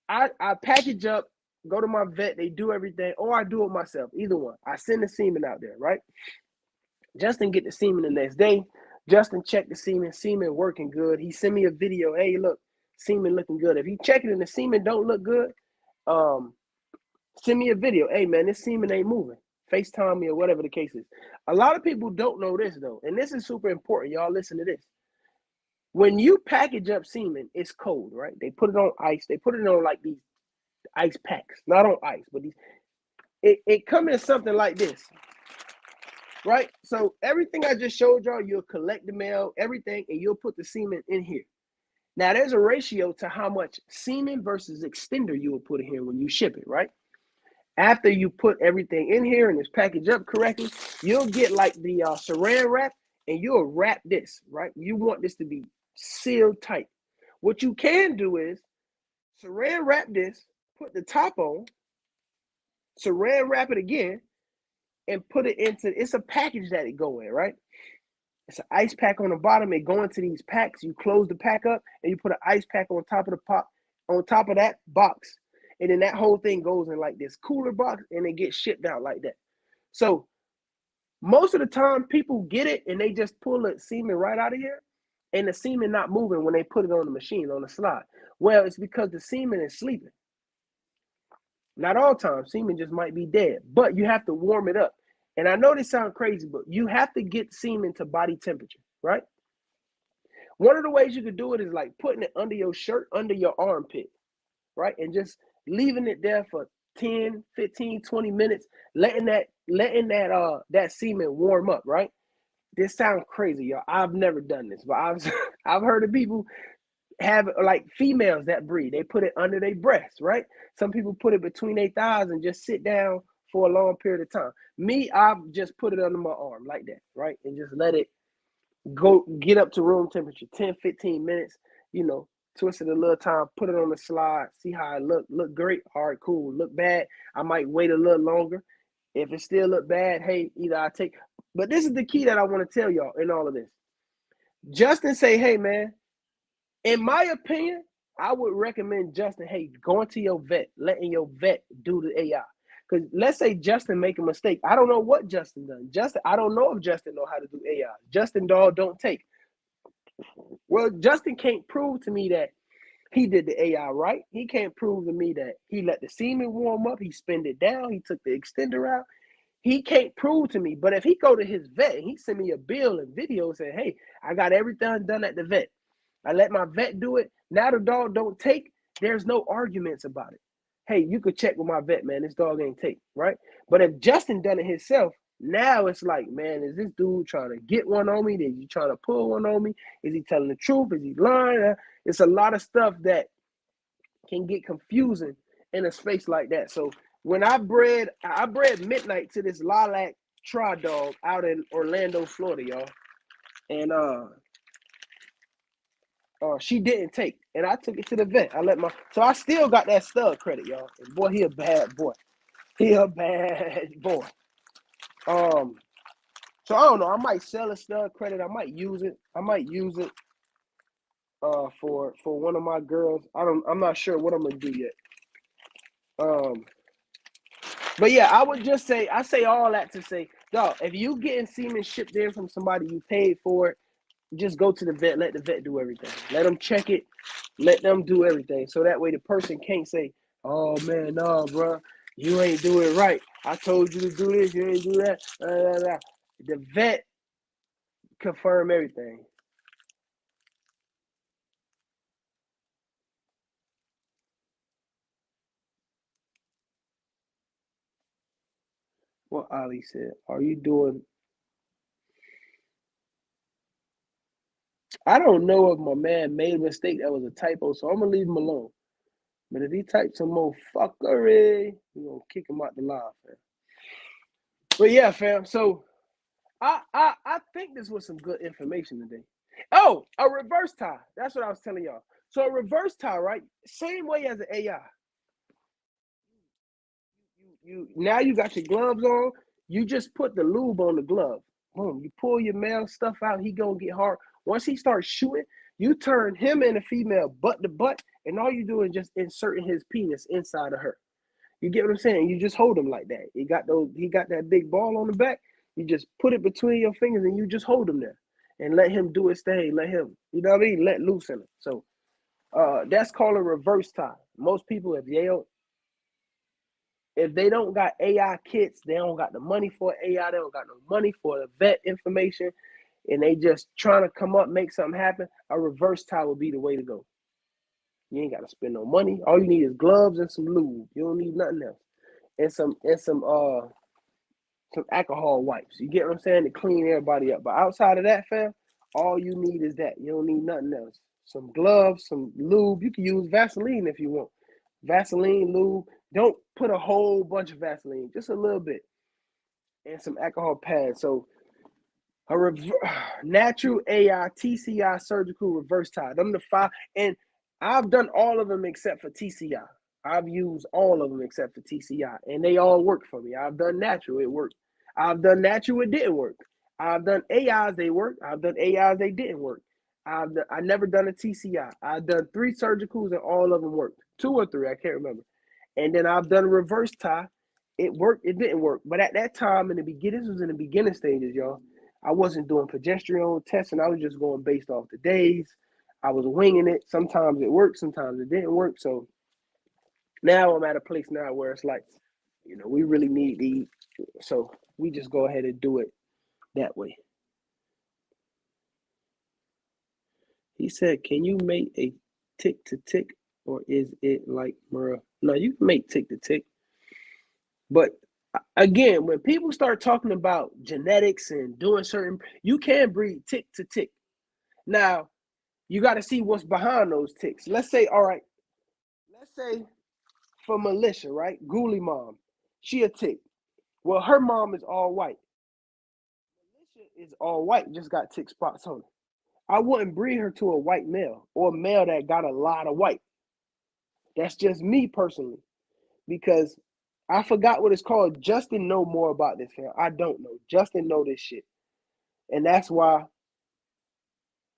I package up, go to my vet, they do everything, or I do it myself, either one. I send the semen out there, right? Justin get the semen the next day. Justin check the semen working good. He send me a video. Hey, look, semen looking good. If he check it and the semen don't look good, um, send me a video. Hey, man, this semen ain't moving. FaceTime me or whatever the case is. A lot of people don't know this though, and this is super important. Y'all listen to this. When you package up semen, it's cold, right? They put it on ice. They put it on like these ice packs, not on ice, but these. It come in something like this. Right? So everything I just showed y'all, you'll collect the mail, everything, and you'll put the semen in here. Now there's a ratio to how much semen versus extender you will put in here when you ship it, right? After you put everything in here and it's packaged up correctly, you'll get like the saran wrap and you'll wrap this, right? You want this to be sealed tight. What you can do is saran wrap this, put the top on, saran wrap it again, and put it into, it's a package that it go in, right? It's an ice pack on the bottom. It go into these packs. You close the pack up and you put an ice pack on top of the pop, on top of that box. And then that whole thing goes in like this cooler box and it gets shipped out like that. So most of the time people get it and they just pull the semen right out of here and the semen not moving when they put it on the machine, on the slide. Well, it's because the semen is sleeping. Not all times, semen just might be dead, but you have to warm it up. And I know this sounds crazy, but you have to get semen to body temperature, right? One of the ways you could do it is like putting it under your shirt, under your armpit, right? And just leaving it there for 10, 15, 20 minutes, letting that semen warm up, right? This sounds crazy, y'all. I've never done this, but I've heard of people have like females that breed. They put it under their breasts, right? Some people put it between their thighs and just sit down for a long period of time. Me, I've just put it under my arm like that, right? And just let it go get up to room temperature, 10, 15 minutes, you know, twist it a little time, put it on the slide, see how it look great, all right, cool. Look bad, I might wait a little longer. If it still look bad, hey, either I take, but this is the key that I want to tell y'all in all of this. Justin say, hey man, in my opinion, I would recommend Justin, hey, going to your vet, letting your vet do the AI. Because let's say Justin make a mistake. I don't know what Justin done. I don't know if Justin know how to do AI. Justin dog don't take. Well, Justin can't prove to me that he did the AI right. He can't prove to me that he let the semen warm up, he spinned it down, he took the extender out. He can't prove to me. But if he go to his vet and he send me a bill and video saying, hey, I got everything done at the vet. I let my vet do it. Now the dog don't take. There's no arguments about it. Hey, you could check with my vet, man. This dog ain't take, right? But if Justin done it himself, now it's like, man, is this dude trying to get one on me? Is he trying to pull one on me? Is he telling the truth? Is he lying? It's a lot of stuff that can get confusing in a space like that. So when I bred Midnight to this lilac tri dog out in Orlando, Florida, y'all. And she didn't take, and I took it to the vet. So I still got that stud credit, y'all. And boy, he a bad boy. He a bad boy. So I don't know. I might sell a stud credit. I might use it. for one of my girls. I'm not sure what I'm gonna do yet. But yeah, I would just say, I say all that to say, dog, if you getting semen shipped in from somebody you paid for it, just go to the vet, let the vet do everything. Let them check it, let them do everything. So that way the person can't say, oh man, no, bro, you ain't do it right. I told you to do this, you ain't do that. The vet confirm everything. What Ali said, are you doing? I don't know if my man made a mistake that was a typo, so I'm gonna leave him alone. But if he types some more fuckery, we're gonna kick him out the live, fam. But yeah, fam. So I think this was some good information today. Oh, a reverse tie. That's what I was telling y'all. So a reverse tie, right? Same way as an AI. You now you got your gloves on. You just put the lube on the glove. Boom. You pull your male stuff out. He gonna get hard. Once he starts shooting, you turn him and the female butt to butt, and all you do is just inserting his penis inside of her. You get what I'm saying? You just hold him like that. He got that big ball on the back. You just put it between your fingers and you just hold him there and let him do his thing. Let him, you know what I mean? Let loose in it. So that's called a reverse tie. Most people, if they don't got AI kits, they don't got the money for AI, they don't got no money for the vet information, and they just trying to come up, make something happen, a reverse tie would be the way to go. You ain't got to spend no money. All you need is gloves and some lube. You don't need nothing else. And some alcohol wipes. You get what I'm saying? To clean everybody up. But outside of that, fam, all you need is that. You don't need nothing else. Some gloves, some lube. You can use Vaseline if you want. Vaseline, lube. Don't put a whole bunch of Vaseline, just a little bit. And some alcohol pads. So a natural AI, TCI, surgical reverse tie. Them the five. And I've done all of them except for TCI. I've used all of them except for TCI, and they all work for me. I've done natural, it worked. I've done natural, it didn't work. I've done AIs, they work. I've done AIs, they didn't work. I never done a TCI. I've done 3 surgicals, and all of them worked. 2 or 3, I can't remember. And then I've done a reverse tie. It worked, it didn't work. But at that time, in the beginning, this was in the beginning stages, y'all. I wasn't doing progesterone testing. I was just going based off the days. I was winging it. Sometimes it worked, sometimes it didn't work. So now I'm at a place now where it's like, we really need these. So we just go ahead and do it that way. He said, can you make a tick to tick, or is it like Murrah? No, you can make tick to tick. But again, when people start talking about genetics and doing certain, you can breed tick to tick. Now, you got to see what's behind those ticks. Let's say, all right, let's say for Militia, right? Ghoulie mom, she a tick. Well, her mom is all white. Militia is all white, just got tick spots on it. I wouldn't breed her to a white male or a male that got a lot of white. That's just me personally, because I forgot what it's called. Justin know more about this, fam. I don't know. Justin know this shit, and that's why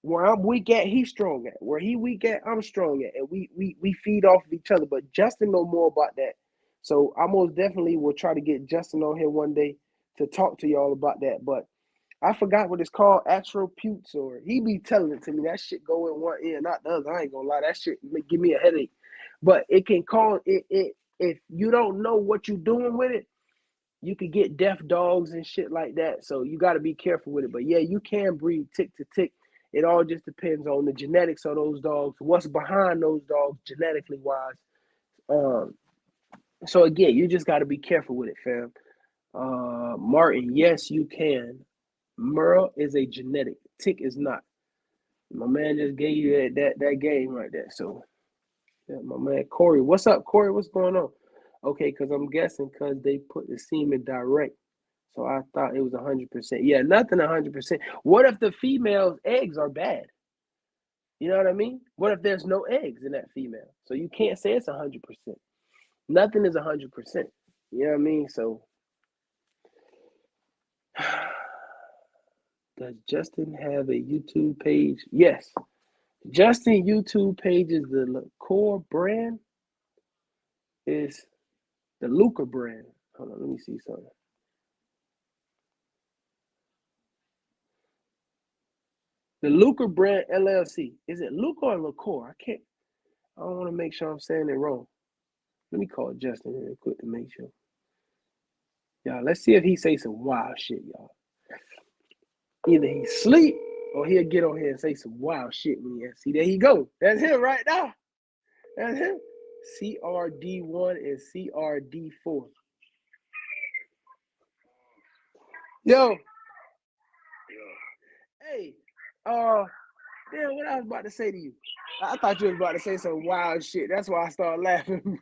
where I'm weak at, he's strong at. Where he weak at, I'm strong at, and we feed off of each other. But Justin know more about that, so I most definitely will try to get Justin on here one day to talk to y'all about that. But I forgot what it's called, astroputes, or he be telling it to me. That shit go in one ear, not the other. I ain't gonna lie, that shit give me a headache. But it can cause it if you don't know what you're doing with it, you could get deaf dogs and shit like that. So you got to be careful with it. But yeah, you can breed tick to tick. It all just depends on the genetics of those dogs, what's behind those dogs genetically wise. Um, so again, you just got to be careful with it, fam. Martin, yes, you can. Merle is a genetic. Tick is not. My man just gave you that game right there. So yeah, my man Corey, what's up, Corey? What's going on? Okay, because I'm guessing because they put the semen direct. So I thought it was 100%. Yeah, nothing 100%. What if the female's eggs are bad? You know what I mean? What if there's no eggs in that female? So you can't say it's 100%. Nothing is 100%. You know what I mean? So does Justin have a YouTube page? Yes. Justin YouTube page is the core brand. Is the Luca brand. Hold on, let me see something. The Luca brand LLC. Is it Luca or LaCour? I don't want to make sure I'm saying it wrong. Let me call Justin real quick to make sure. Y'all, let's see if he say some wild shit, y'all. Either he sleep or he'll get on here and say some wild shit when he see. There he go. That's him right now. That's him. CRD1 and CRD4. Yo. Hey, damn, what I was about to say to you. I thought you was about to say some wild shit. That's why I started laughing,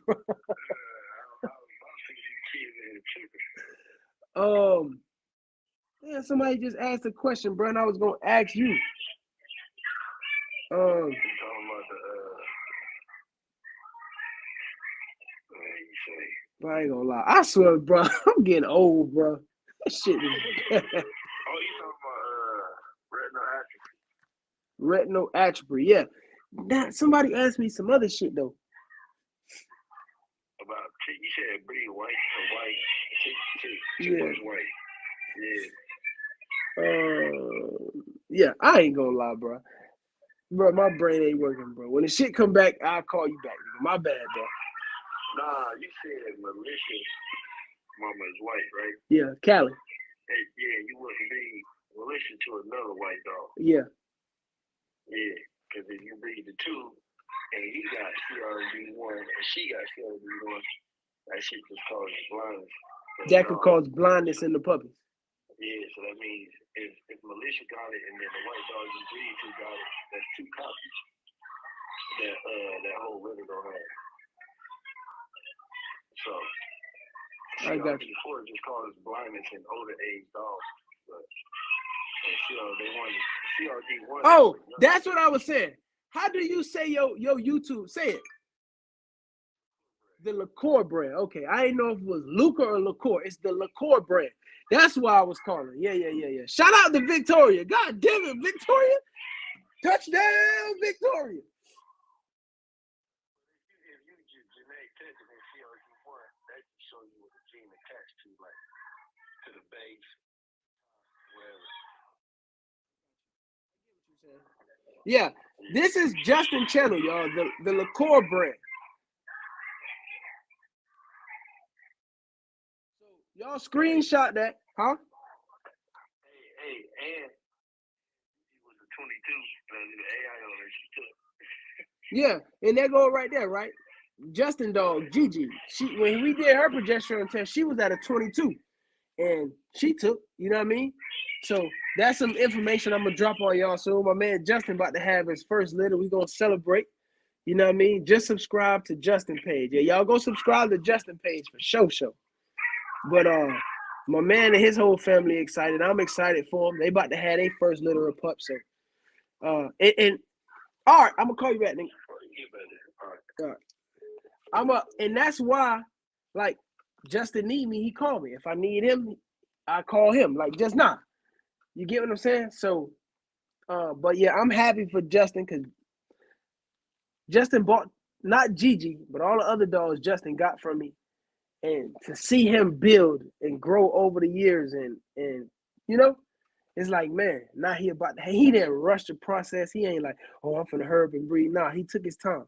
bro. Yeah, somebody just asked a question, bro, and I was gonna ask you. But I ain't gonna lie. I swear, bro, I'm getting old, bro. That shit is bad. Oh, you talking about retinal atrophy? Retinal atrophy, yeah. Now, somebody asked me some other shit though. About you said breed white or white, yeah. White. Yeah. I ain't gonna lie, bro. Bro, my brain ain't working, bro. When the shit come back, I'll call you back. My bad, bro. Nah, you said malicious mama is white, right? Yeah, Callie. Hey, yeah, you wouldn't be malicious to another white dog. Yeah. Yeah, because if you breed the two, and he got CRD1 and she got CRD1, that shit just causes blindness. That could cause blindness in the puppies. Yeah, so that means if Militia got it and then the white dog you breed to got it, that's two copies that whole litter don't have. So CRD4 just causes blindness in older age dogs. But CRD1. Oh, that's what I was saying. How do you say your YouTube? Say it. The LaCour brand. Okay, I didn't know if it was Luca or LaCour. It's the LaCour brand. That's why I was calling. Yeah. Shout out to Victoria. God damn it, Victoria. Touchdown, Victoria. If you get genetic testing in CRD1, that can show you what the gene attached to, like to the base, whatever. Yeah, this is Justin channel, y'all. The LaCour brand. So y'all screenshot that, huh? Hey, and he was a 22. The AI on it, she took. Yeah, and that go right there, right? Justin dog, Gigi. When we did her progesterone test, she was at a 22. And she took, you know what I mean? So that's some information I'm gonna drop on y'all soon. My man Justin about to have his first litter. We gonna celebrate. You know what I mean? Just subscribe to Justin page. Yeah, y'all go subscribe to Justin page for show. But my man and his whole family excited. I'm excited for them. They about to have their first litter of pups. So and all right, I'm gonna call you back, nigga. All right. And that's why, like, Justin need me, he called me. If I need him, I call him. Like just now. You get what I'm saying? So but yeah, I'm happy for Justin because Justin bought not Gigi, but all the other dogs Justin got from me. And to see him build and grow over the years and you know, it's like, man, now he didn't rush the process. He ain't like, oh, I'm finna hurry up and breed. Nah, he took his time,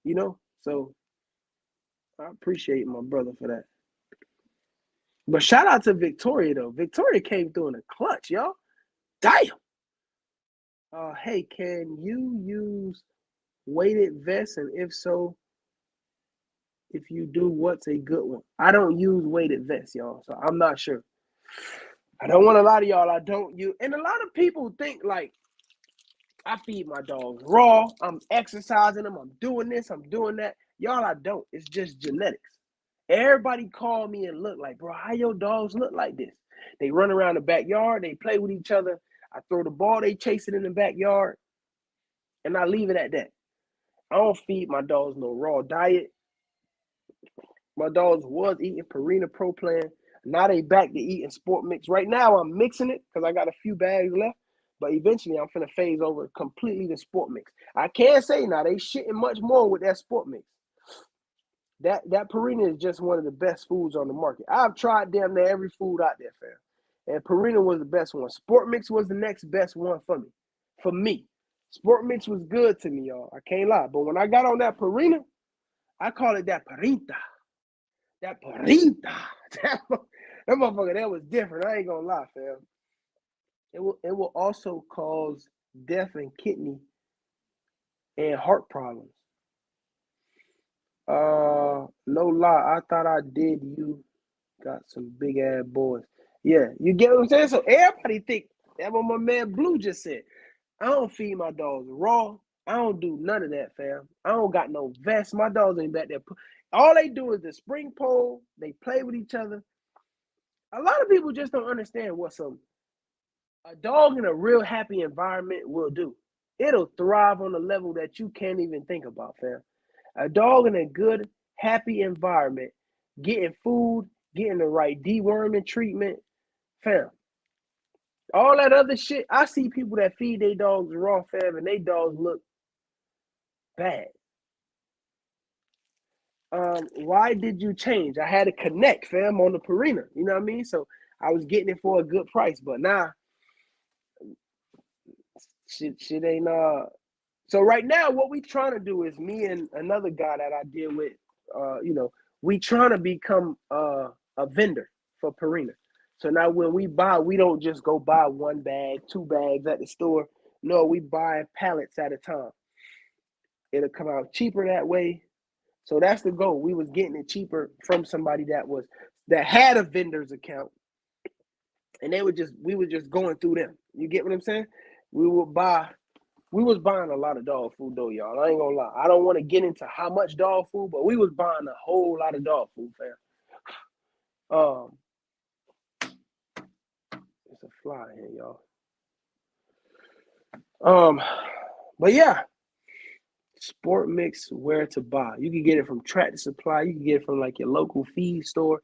you know? So I appreciate my brother for that. But shout out to Victoria though. Victoria came through in a clutch, y'all. Damn. Hey, can you use weighted vests? And if so, if you do, what's a good one? I don't use weighted vests, y'all, so I'm not sure. I don't want to lie to y'all. I don't use, and a lot of people think like I feed my dogs raw. I'm exercising them. I'm doing this. I'm doing that. Y'all, I don't. It's just genetics. Everybody call me and look like, bro, how your dogs look like this? They run around the backyard. They play with each other. I throw the ball. They chase it in the backyard. And I leave it at that. I don't feed my dogs no raw diet. My dogs was eating Purina Pro Plan. Now they back to eating Sport Mix. Right now I'm mixing it because I got a few bags left. But eventually, I'm finna phase over completely to sport mix. I can't say now they shitting much more with that sport mix. That Purina is just one of the best foods on the market. I've tried damn near every food out there, fam. And Purina was the best one. Sport mix was the next best one for me. For me. Sport mix was good to me, y'all. I can't lie. But when I got on that Purina, I call it that Purinta. That Purinta. That motherfucker, that was different. I ain't gonna lie, fam. It will also cause death and kidney and heart problems. No lie, I thought I did. You got some big ass boys. Yeah, you get what I'm saying? So everybody think that's what my man Blue just said. I don't feed my dogs raw. I don't do none of that, fam. I don't got no vest. My dogs ain't back there. All they do is the spring pole. They play with each other. A lot of people just don't understand what a dog in a real happy environment will do. It'll thrive on a level that you can't even think about, fam. A dog in a good, happy environment, getting food, getting the right deworming treatment, fam. All that other shit, I see people that feed their dogs raw, fam, and their dogs look bad. Why did you change? I had to connect, fam, on the Purina. You know what I mean? So I was getting it for a good price, but now shit ain't So right now, what we trying to do is me and another guy that I deal with, we trying to become a vendor for Purina. So now when we buy, we don't just go buy one bag, 2 bags at the store. No, we buy pallets at a time. It'll come out cheaper that way. So that's the goal. We was getting it cheaper from somebody that had a vendor's account, and we were just going through them. You get what I'm saying? We was buying a lot of dog food though, y'all. I ain't gonna lie. I don't want to get into how much dog food, but we was buying a whole lot of dog food, fam. It's a fly here, y'all. But yeah. Sport mix, where to buy. You can get it from Tractor Supply. You can get it from like your local feed store.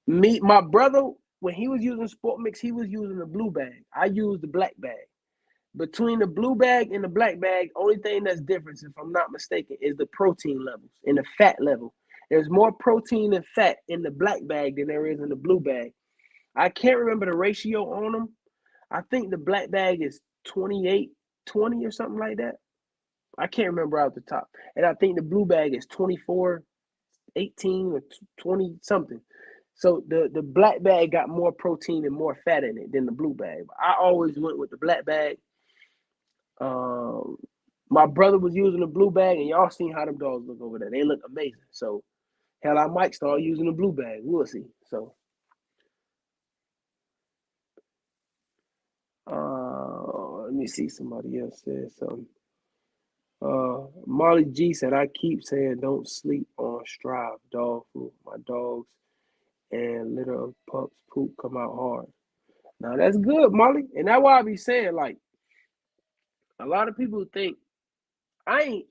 My brother, when he was using sport mix, he was using the blue bag. I used the black bag. Between the blue bag and the black bag, only thing that's different, if I'm not mistaken, is the protein levels and the fat level. There's more protein and fat in the black bag than there is in the blue bag. I can't remember the ratio on them. I think the black bag is 28-20 or something like that. I can't remember out the top. And I think the blue bag is 24-18 or 20 something. So the black bag got more protein and more fat in it than the blue bag. I always went with the black bag. My brother was using the blue bag, and y'all seen how them dogs look over there. They look amazing. So hell, I might start using the blue bag. We'll see. So let me see. Somebody else said something. Molly G said, I keep saying don't sleep on Strive dog food. My dogs and litter of pups poop come out hard. Now that's good, Molly. And that's why I be saying, like, a lot of people think I'm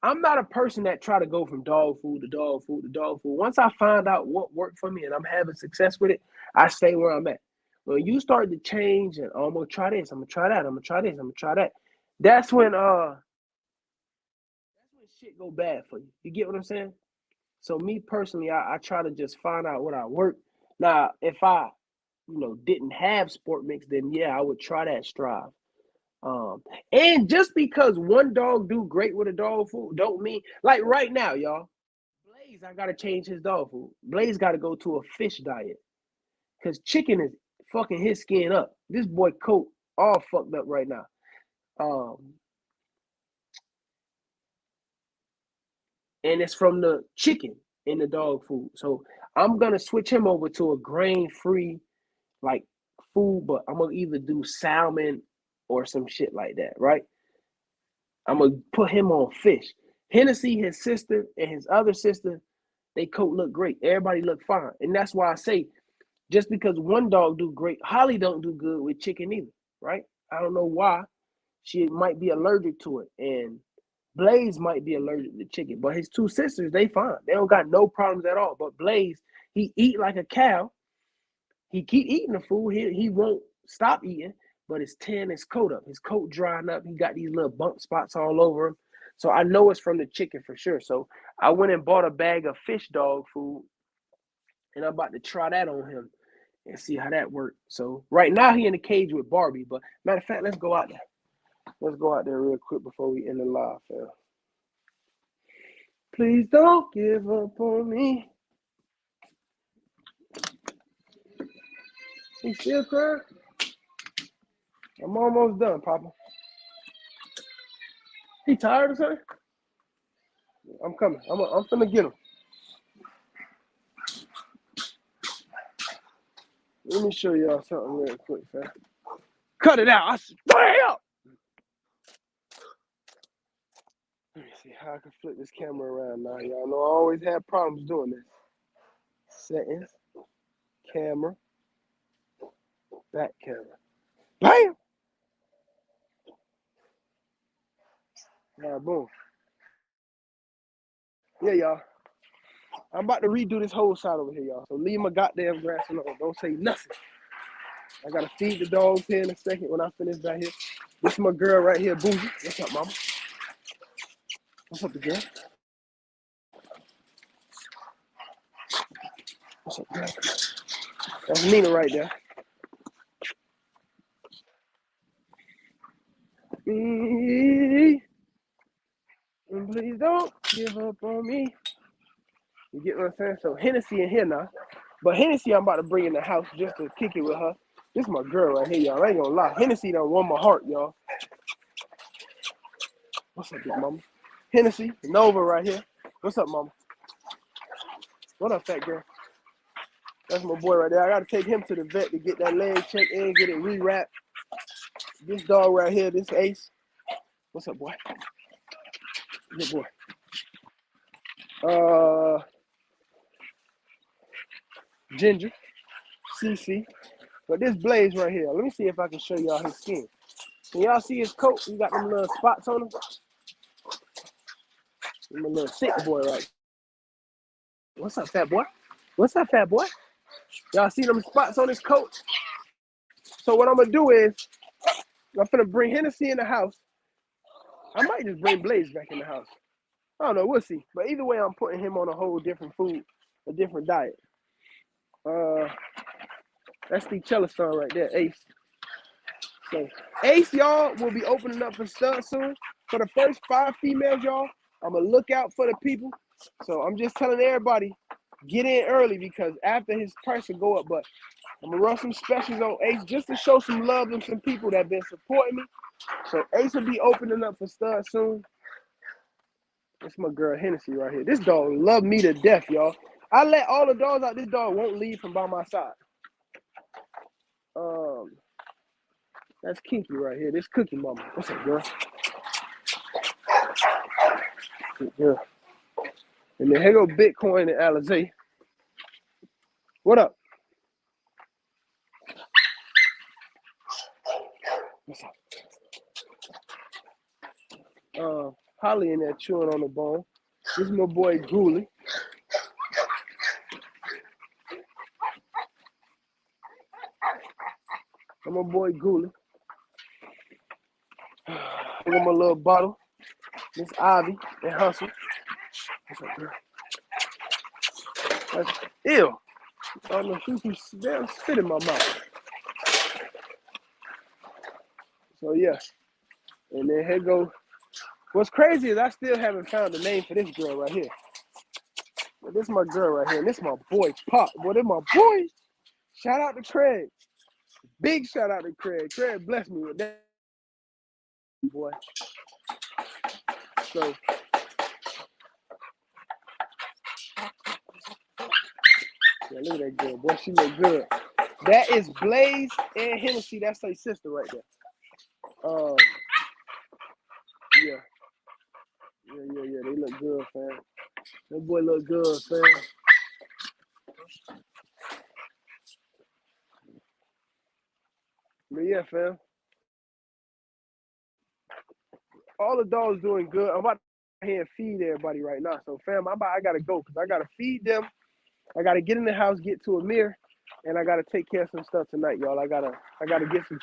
not a person that try to go from dog food to dog food to dog food. Once I find out what worked for me and I'm having success with it, I stay where I'm at. When you start to change and I'm gonna try this, I'm gonna try that, I'm gonna try this, I'm gonna try that. That's when shit go bad for you. You get what I'm saying? So me personally, I try to just find out what I work. Now, if I, didn't have sport mix, then yeah, I would try that Strive. And just because one dog do great with a dog food, don't mean like right now, y'all. Blaze, I gotta change his dog food. Blaze gotta go to a fish diet. Cause chicken is fucking his skin up. This boy coat all fucked up right now. And it's from the chicken in the dog food. So I'm gonna switch him over to a grain-free like food, but I'm gonna either do salmon or some shit like that, right? I'm gonna put him on fish. Hennessy, his sister, and his other sister, they coat look great. Everybody look fine. And that's why I say, just because one dog do great, Holly don't do good with chicken either, right? I don't know why. She might be allergic to it. And Blaze might be allergic to chicken, but his 2 sisters, they fine. They don't got no problems at all. But Blaze, he eat like a cow. He keep eating the food. He won't stop eating, but it's tearing his coat up. His coat drying up. He got these little bump spots all over him. So I know it's from the chicken for sure. So I went and bought a bag of fish dog food, and I'm about to try that on him and see how that works. So right now he in the cage with Barbie. But matter of fact, let's go out there. Let's go out there real quick before we end the live, fam. Please don't give up on me. He still crying? I'm almost done, Papa. He tired or something? I'm coming. I'm finna get him. Let me show y'all something real quick, fam. Cut it out. I swear up. Let me see how I can flip this camera around now. Y'all know I always have problems doing this. Settings, camera, back camera. Bam! All right, boom. Yeah, y'all. I'm about to redo this whole side over here, y'all. So leave my goddamn grass alone. Don't say nothing. I gotta feed the dogs here in a second when I finish back here. This is my girl right here, Bougie. What's up, mama? What's up, the girl? What's up, girl? That's Nina right there. And please don't give up on me. You get what I'm saying? So Hennessy in here now. But Hennessy I'm about to bring in the house just to kick it with her. This is my girl right here, y'all. I ain't gonna lie. Hennessy done won my heart, y'all. What's up, big mama? Hennessy, Nova right here. What's up, mama? What up, fat girl? That's my boy right there. I gotta take him to the vet to get that leg checked in, get it rewrapped. This dog right here, this Ace. What's up, boy? Good boy. Ginger, CC. But this Blaze right here, let me see if I can show y'all his skin. Can y'all see his coat? He got them little spots on him. I'm a little sick boy, right? What's up, fat boy? What's up, fat boy? Y'all see them spots on his coat? So what I'm gonna do is, I'm gonna bring Hennessy in the house. I might just bring Blaze back in the house. I don't know, we'll see. But either way, I'm putting him on a whole different food, a different diet. That's the Cella son right there, Ace. So Ace, y'all, will be opening up for stud soon. For the first 5 females, y'all, I'm gonna look out for the people. So I'm just telling everybody, get in early because after his price will go up. But I'm gonna run some specials on Ace just to show some love to some people that have been supporting me. So Ace will be opening up for stud soon. That's my girl Hennessy right here. This dog love me to death, y'all. I let all the dogs out. This dog won't leave from by my side. That's Kinky right here. This Cookie Mama. What's up, girl? Good girl. And then here go Bitcoin and Alizé. What up? What's up? Holly in there chewing on the bone. This is my boy Ghoulie. And my boy Ghoulie. I got my little bottle. Miss Ivy and Hustle. What's up, girl? That's ew. I don't know if you can spit in my mouth. So yeah. And then here go. What's crazy is I still haven't found a name for this girl right here. But this is my girl right here. And this is my boy Pop. Boy, this my boy. Shout out to Craig. Big shout out to Craig. Craig blessed me with that, boy. So yeah, look at that girl. Boy, she look good. That is Blaze and Hennessy. That's her sister right there. Yeah. They look good, fam. That boy look good, fam. But yeah, fam. All the dogs doing good. I'm about to here and feed everybody right now. So, fam, I gotta go because I gotta feed them. I gotta get in the house, get to Amir. And I gotta take care of some stuff tonight, y'all. I gotta get some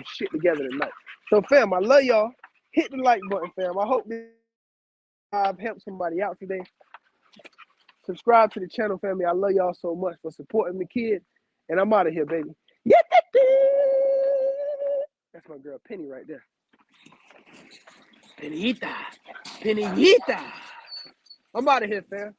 shit together tonight. So fam, I love y'all. Hit the like button, fam. I hope this I've helped somebody out today. Subscribe to the channel, family. I love y'all so much for supporting the kid. And I'm out of here, baby. That's my girl Penny right there. Penita. I'm out of here, fam.